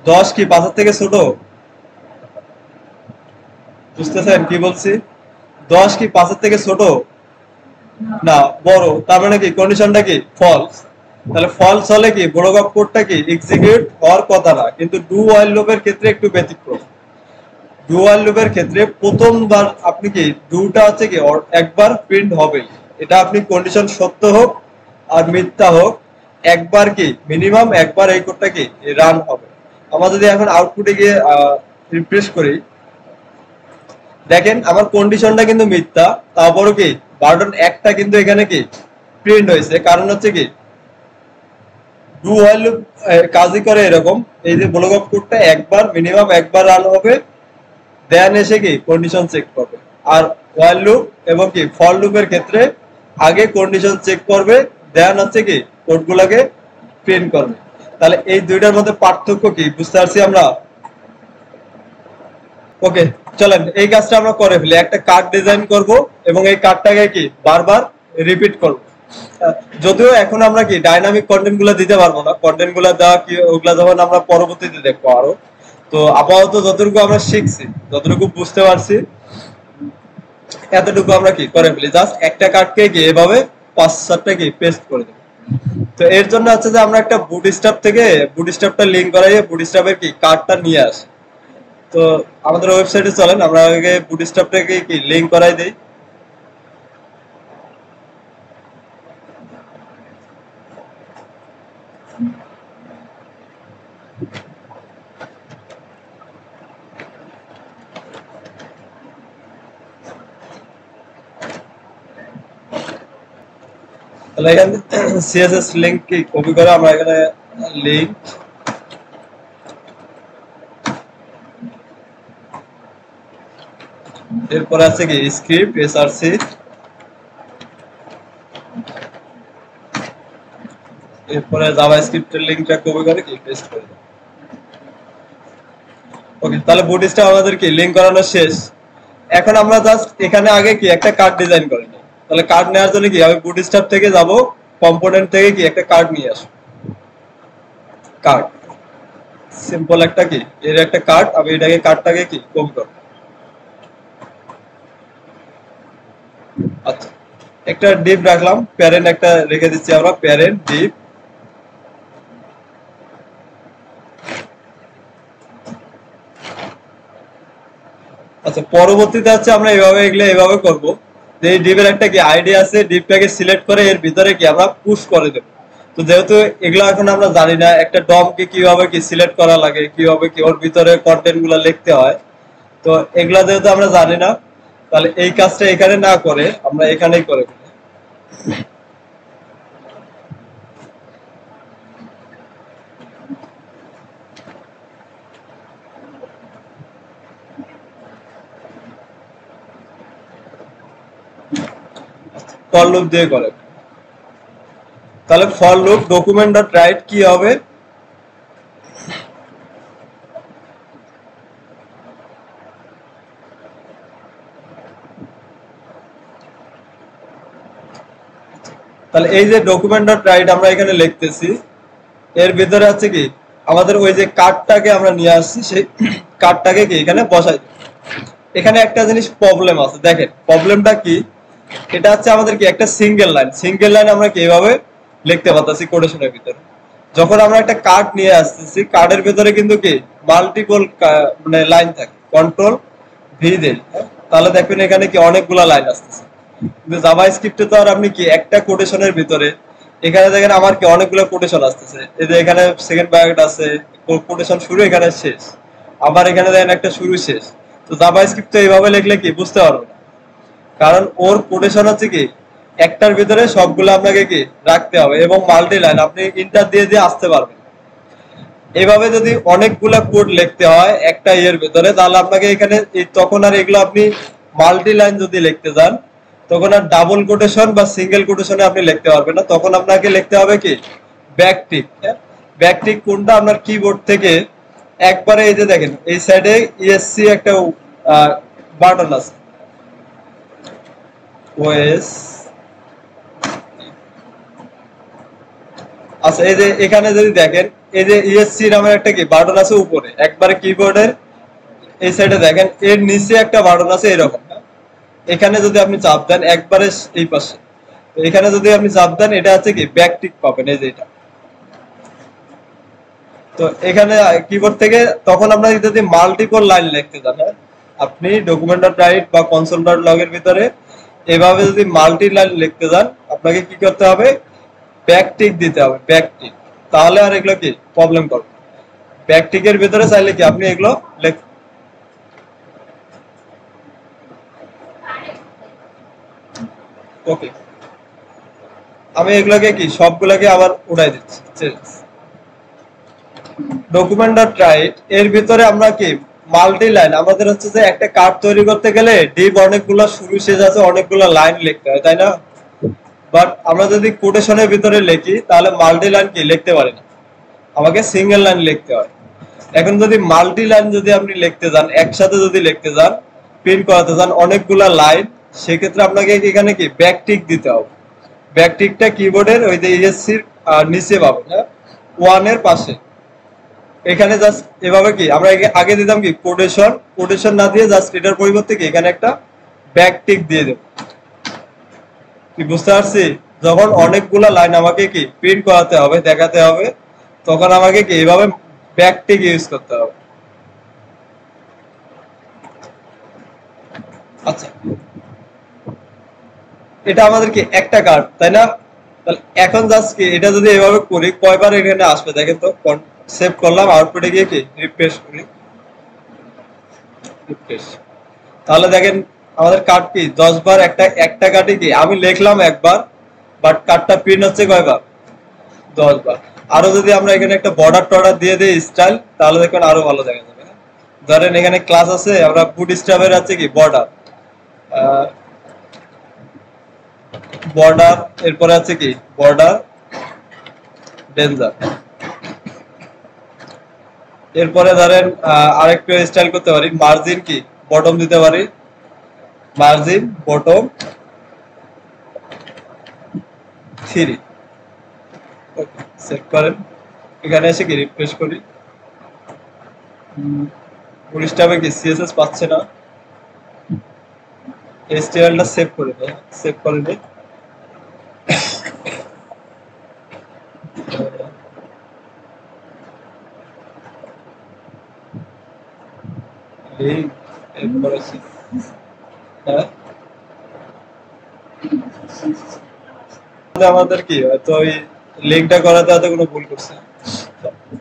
Speaker 1: 10 কি 5 এর থেকে ছোট, বুঝতেছেন কি বলছি, 10 কি 5 এর থেকে ছোট না বড়, তার মানে কি কন্ডিশনটা কি ফলস। তাহলে ফলস হলে কি ব্লক অফ কোডটা কি এক্সিকিউট হওয়ার কথা না। কিন্তু ডু হোয়াইল লুপের ক্ষেত্রে একটু ব্যতিক্রম। ডু হোয়াইল লুপের ক্ষেত্রে প্রথমবার আপনি কি ডুটা হচ্ছে কি একবার প্রিন্ট হবে, এটা আপনি কন্ডিশন সত্য হোক আর মিথ্যা হোক একবার কি মিনিমাম একবার এই কোডটা কি রান হবে। আমরা যদি এখন আউটপুটে গিয়ে রিফ্রেশ করি, দেখেন আমার কন্ডিশনটা কিন্তু মিথ্যা, তারপরও কি বার্ডন একটা কিন্তু এখানে কি প্রিন্ট হয়েছে। কারণ হচ্ছে কি ডু হোয়াইল লুপ কাজই করে এরকম, এই যে ব্লক অফ কোডটা একবার মিনিমাম একবার রান হবে, দেন এসে কি কন্ডিশন চেক করবে। আর হোয়াইল লুপ এবং কি ফর লুপের ক্ষেত্রে আগে কন্ডিশন চেক করবে, দেন হচ্ছে কি কোডগুলোকে প্রিন্ট করবে। তাহলে এই দুইটার মধ্যে পার্থক্য কি বুঝতে পারছি আমরা। ওকে, চলেন এই কাজটা আমরা করে ফেলি। একটা কার্ড ডিজাইন করব এবং এই কার্ডটাকে কি বারবার রিপিট করব। যদিও এখন আমরা কি ডাইনামিক কন্টেন্ট গুলো দিতে পারবো না, কন্টেন্ট গুলো দেওয়া কি ওগুলা যখন আমরা পরবর্তীতে দেখবো আরো। তো আপাতত যতটুকু আমরা শিখছি, যতটুকু বুঝতে পারছি, এতটুকু আমরা কি করে ফেলি। জাস্ট একটা কার্ডকে কি এভাবে 5-7টা কি পেস্ট করে দেবো। তো এর জন্য হচ্ছে যে আমরা একটা বুটস্ট্র্যাপ থেকে বুটস্ট্র্যাপটা লিংক করাইয়ে বুটস্ট্র্যাপের কি কার্ডটা নিয়ে আসি। তো আমাদের ওয়েবসাইটে চলেন, আমরা আগে বুটস্ট্র্যাপটাকে কি লিংক করাই দেই। তাহলে এখানে সিএসএস লিংক কি কপি করে আমরা এখানে লিংক, এরপর আছে কি স্ক্রিপ্ট এসআরসি, এরপরে জাভাস্ক্রিপ্টের লিংকটা কপি করে কি পেস্ট করে দেব। ওকে, তাহলে বুটস্ট্র্যাপ আমাদের কি লিংক করানো শেষ। এখন আমরা জাস্ট এখানে আগে কি একটা কার্ড ডিজাইন করে নিই। তাহলে কার্ড নেওয়ার জন্য কি আমি বুটস্ট্র্যাপ থেকে যাব, কম্পোনেন্ট থেকে কি একটা কার্ড নিয়ে আসবো। কার্ড সিম্পল একটা কি এর একটা কার্ড, আমি এটাকে কার্ডটাকে কি কপি করব। আচ্ছা, একটা ডিপ রাখলাম, প্যারেন্ট একটা রেখে দিচ্ছি আমরা, প্যারেন্ট ডিপ। আচ্ছা, পরবর্তীতে আছে আমরা এভাবে এগুলো এভাবে করব যে এই ডিপের একটা কি আইডি আছে, ডিপটাকে সিলেক্ট করে এর ভিতরে কি আমরা পুশ করে দেব। তো যেহেতু এগুলো এখন আমরা জানি না একটা ডমকে কিভাবে কি সিলেক্ট করা লাগে, কিভাবে কি ওর ভিতরে কন্টেন্ট গুলো লিখতে হয়, তো এগুলা যেহেতু আমরা জানি না, তাহলে এই কাজটা এখানে না করে আমরা এখানেই করে ফেলি। ফর লুপ দিয়ে করে। তাহলে for loop document dot right কি হবে, তাহলে এই যে ডকুমেন্ট ডট রাইট আমরা এখানে লিখতেছি, এর ভিতরে আছে কি আমাদের ওই যে কার্ডটাকে আমরা নিয়ে আসছি, সেই কার্ডটাকে কি এখানে বসাই দেব। এখানে একটা জিনিস প্রবলেম আছে, দেখেন প্রবলেমটা কি, এটা হচ্ছে আমাদের কি একটা সিঙ্গেল লাইন আমরা কিভাবে লিখতে পারতেছি কোটেশনের ভিতরে। যখন আমরা একটা কার্ড নিয়ে আসতেছি, কার্ডের ভিতরে কিন্তু কি মাল্টিপল মানে লাইন থাকে, কন্ট্রোল ভি দেন, তাহলে দেখবেন এখানে কি অনেকগুলা লাইন আসতেছে। কিন্তু জাভাস্ক্রিপ্টে তো আর আপনি কি একটা কোটেশনের ভিতরে, এখানে দেখেন আমার কি অনেকগুলো কোটেশন আসতেছে। এই যে এখানে সেকেন্ড ব্র্যাকেট আছে, কোটেশন শুরু এখানে শেষ, আবার এখানে দেখেন একটা শুরু শেষ। তো জাভাস্ক্রিপ্ট তো এইভাবে লিখলে কি বুঝতে পারবে না, কারণ ওর কোটেশন হচ্ছে কি একটার ভিতরে সবগুলো আপনাকে কি রাখতে হবে এবং মাল্টি লাইন আপনি ইন্টার দিয়ে দিয়ে আসতে পারবেন। এভাবে যদি অনেকগুলা কোড লিখতে হয় একটা ইয়ের ভিতরে, তাহলে আপনাকে এখানে তখন আর এগুলো আপনি মাল্টি লাইন যদি লিখতে যান, তখন আর ডাবল কোটেশন বা সিঙ্গেল কোটেশনে আপনি লিখতে পারবেন না। তখন আপনাকে লিখতে হবে কি ব্যাকটিক। ব্যাকটিক কোনটা আপনার কিবোর্ড থেকে একবারে এই যে দেখেন এই সাইডে ইএসসি একটা বাটন আছে, ওএস। আচ্ছা, এই যে এখানে যদি দেখেন এই যে ইএসসি নামের একটা কি বাটন আছে উপরে একবারে কিবোর্ডের এই সাইডে, দেখেন এর নিচে একটা বাটন আছে এরকম। এখানে যদি আপনি চাপ দেন একবারে এই পাশে, এখানে যদি আপনি চাপ দেন এটা হচ্ছে কি ব্যাকটিক পাবেন, এই যে এটা। তো এখানে কিবোর্ড থেকে তখন আমরা যদি মাল্টিপল লাইন লিখতে যান, আপনি ডকুমেন্ট ডট রাইট বা কনসোল ডট লগ এর ভিতরে এভাবে যদি মাল্টি লাইন লিখতে যান, আপনাকে কি করতে হবে ব্যাকটিক দিতে হবে, ব্যাকটিক। তাহলে আর এগুলো কি প্রবলেম করবে। ব্যাকটিকের ভিতরে চাইলে কি আপনি এগুলো ওকে, আমি এগুলোকে কি সবগুলোকে আবার উঠাই দিচ্ছি। ডকুমেন্ট ডট রাইট এর ভিতরে আমরা কি মাল্টি লাইন, আমাদের হচ্ছে যে একটা কার্ড তৈরি করতে গেলে ডিপ অনেকগুলো শুরু শেষ আছে, অনেকগুলো লাইন লিখতে হয়, তাই না? বাট আমরা যদি কোটেশনের ভিতরে লিখি তাহলে মাল্টি লাইন কি লিখতে পারি না, আমাকে সিঙ্গেল লাইন লিখতে হয়। এখন যদি মাল্টি লাইন যদি আপনি লিখতে যান, একসাথে যদি লিখতে যান, প্রিন্ট করাতে যান অনেকগুলা লাইন, সেক্ষেত্রে আপনাকে এখানে কি ব্যাকটিক দিতে হবে। ব্যাকটিকটা কিবোর্ডের ওই যে ইএসসির নিচে পাবেন, হ্যাঁ, ওয়ানের পাশে। এখানে জাস্ট এভাবে কি আমরা আগে দিতাম কি কোটেশন, কোটেশন না দিয়ে জাস্ট এটার পরিবর্তে কি এখানে একটা ব্যাকটিক দিয়ে দেব। কি বুঝতে পারছি? যখন অনেকগুলা লাইন আমাকে কি প্রিন্ট করাতে হবে, দেখাতে হবে, তখন আমাকে কি এইভাবে ব্যাকটিক ইউজ করতে হবে। আচ্ছা, এটা আমাদের কি একটা কার্ড, তাই না? তাহলে এখন জাস্ট কি এটা যদি এভাবে করি কয়বার এখানে আসবে দেখেন তো। সেভ করলাম, আউটপুটে গিয়ে কি রিফ্রেশ করি, রিফ্রেশ। তাহলে দেখেন আমাদের কার্ড কি 10 বার, একটা কার্ডে কি আমি লিখলাম একবার, বাট কার্ডটা প্রিন্ট হচ্ছে কয়বার? 10 বার। আরো যদি আমরা এখানে একটা বর্ডার টর্ডার দিয়ে দিই স্টাইল, তাহলে দেখবেন আরো ভালো দেখা যাবে। ধরেন এখানে ক্লাস আছে, আমরা বুট স্ট্র্যাপের আছে কি বর্ডার, বর্ডার, এরপরে আছে কি বর্ডার ডেঞ্জার। এরপরে ধরেন আরেকটু স্টাইল করতে পারি, মার্জিন কি বটম দিতে পারি, মার্জিন বটম 3। ওকে, সেভ করেন। এখানে এসে কি রিফ্রেশ করি, পুলিশটাবে কি সিএসএস পাচ্ছে না, এইচটিএমএলটা সেভ করে দেয়, সেভ করে দেয়। এরপরে হ্যাঁ আমাদের কি হয়তো ওই লিঙ্কটা করাতে হয়তো কোনো ভুল করছে।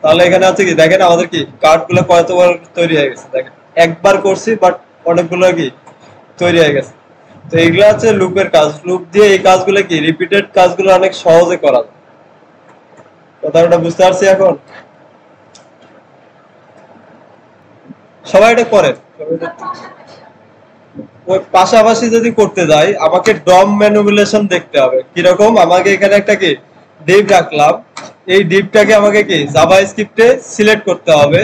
Speaker 1: তাহলে এখানে আছে কি দেখেন আমাদের কি কার্ড গুলো কতবার তৈরি হয়ে গেছে, দেখেন একবার করছি বাট অনেকগুলো কি তৈরি হয়ে গেছে। তো এগুলা হচ্ছে লুপের কাজ, লুপ দিয়ে এই কাজগুলো কি রিপিটেড কাজগুলো অনেক সহজে করা যায়। কথাটা বুঝতে পারছি এখন? সবাই এটা করেন। ওই পাশাপাশি যদি করতে যাই আমাকে ডম ম্যানিপুলেশন দেখতে হবে কিরকম। আমাকে এখানে একটা কি ডিপ রাখলাম, এই ডিপটাকে আমাকে কি জাভা স্ক্রিপ্টে সিলেক্ট করতে হবে।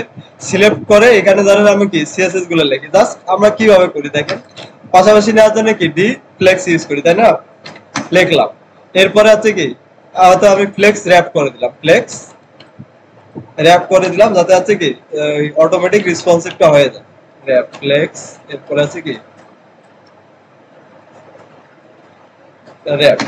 Speaker 1: সিলেক্ট করে এখানে ধরেন আমি কি সিএসএস গুলো লিখি। জাস্ট আমরা কিভাবে করি দেখেন, পাশাপাশি নেওয়ার জন্য কি ডি ফ্লেক্স ইউজ করি, তাই না? লিখলাম, এরপরে আছে কি হয়তো আমি ফ্লেক্স র্যাপ করে দিলাম, ফ্লেক্স র্যাপ করে দিলাম যাতে আছে কি অটোমেটিক রেসপন্সিভটা হয়ে যায়। র্যাপ ফ্লেক্স, এরপরে আছে কি র্যাপ,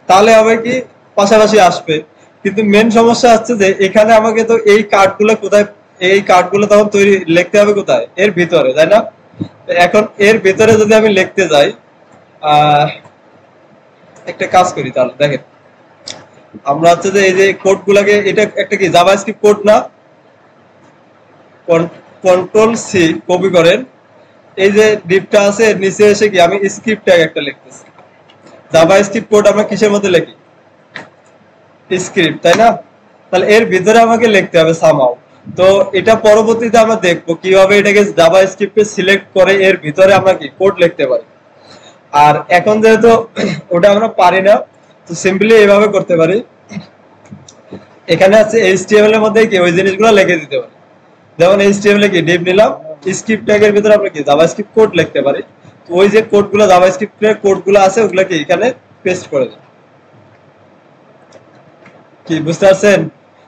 Speaker 1: তাহলে হবে কি পাশাপাশি আসবে। কিন্তু মেন সমস্যা হচ্ছে যে এখানে আমাকে তো এই কার্ডগুলো কোথায়, এই কার্ডগুলো তখন তৈরি লিখতে হবে কোথায়, এর ভিতরে, তাই না? এখন এর ভিতরে যদি আমি লিখতে যাই, একটা কাজ করি তাহলে দেখেন, আমরা হচ্ছে যে এই যে কোড গুলাকে, এটা একটা কি জাভাস্ক্রিপ্ট কোড না, কন্ট্রোল সি কপি করেন, এই যে ডিপটা আছে এর নিচে এসে কি আমি স্ক্রিপ্ট ট্যাগ একটা লিখতেছি। জাভাস্ক্রিপ্ট কোড আমরা কিসের মধ্যে লিখি? স্ক্রিপ্ট, তাই না? তাহলে এর ভিতরে আমাকে লিখতে হবে সামহাউ। তো এটা পরবর্তীতে আমরা দেখবো কিভাবে এটাকে জাভা স্ক্রিপ্টে সিলেক্ট করে এর ভিতরে আমরা কি কোড লিখতে পারি। আর এখন যেহেতু ওটা আমরা পারি না, তো সিম্পলি এইভাবে করতে পারি, এখানে আছে এইচটিএমএল এর মধ্যে কি ওই জিনিসগুলো লিখে দিতে পারি। যেমন এইচটিএমএল এ কি ডিপ নিলাম, স্ক্রিপ্ট ট্যাগের ভিতরে আমরা কি জাভাস্ক্রিপ্ট কোড লিখতে পারি। তো ওই যে কোডগুলো জাভাস্ক্রিপ্টের কোডগুলো আছে ওগুলো কি এখানে পেস্ট করে দিই। কি বুঝতে পারছেন?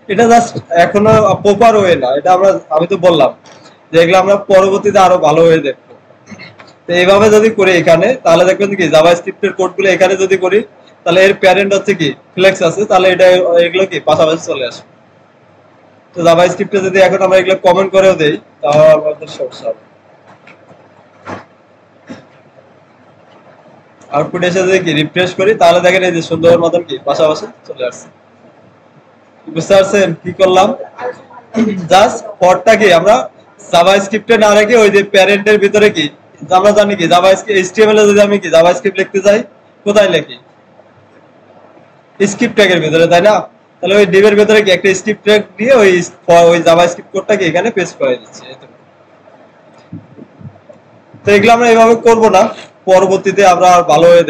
Speaker 1: এটা জাস্ট এখনো প্রপার ওয়ে না, এটা আমি তো বললাম যে এগুলো আমরা পরবর্তীতে আরো ভালো হয়ে দেখবো। তো এইভাবে যদি করি এখানে, তাহলে দেখবেন কি জাভাস্ক্রিপ্টের কোডগুলো এখানে যদি করি, তাহলে এর প্যারেন্ট হচ্ছে কি ফ্লেক্স আছে, তাহলে এটা এগুলো কি পাশাপাশি চলে আসে। তো জাভাস্ক্রিপ্টে যদি এখন আমরা এগুলো কমেন্ট করেও দেই তাহলে আমাদের সমস্যা হবে। আউটপুট এসে যদি কি রিফ্রেশ করি তাহলে দেখেন এই যে সুন্দর মতন কি পাশাপাশি চলে আসছে। বুঝতে পারছেন কি করলাম? জাস্ট ফরটা কি আমরা জাভাস্ক্রিপ্টে না রেখে ওই যে প্যারেন্টের ভিতরে কি আমরা জানি কি জাভাস্ক্রিপ্ট এইচটিএমএল এ যদি আমি কি জাভাস্ক্রিপ্ট লিখতে যাই কোথায় লিখি? স্ক্রিপ্ট ট্যাগের ভিতরে, তাই না? তাহলে ওই ডিভের ভিতরে কি একটা স্ক্রিপ্ট ট্যাগ দিয়ে ওই জাভাস্ক্রিপ্ট কোডটাকে এখানে পেস্ট করে দিচ্ছি। তো এগুলো আমরা এইভাবে করব না, পরবর্তীতে আমরা ভালোভাবে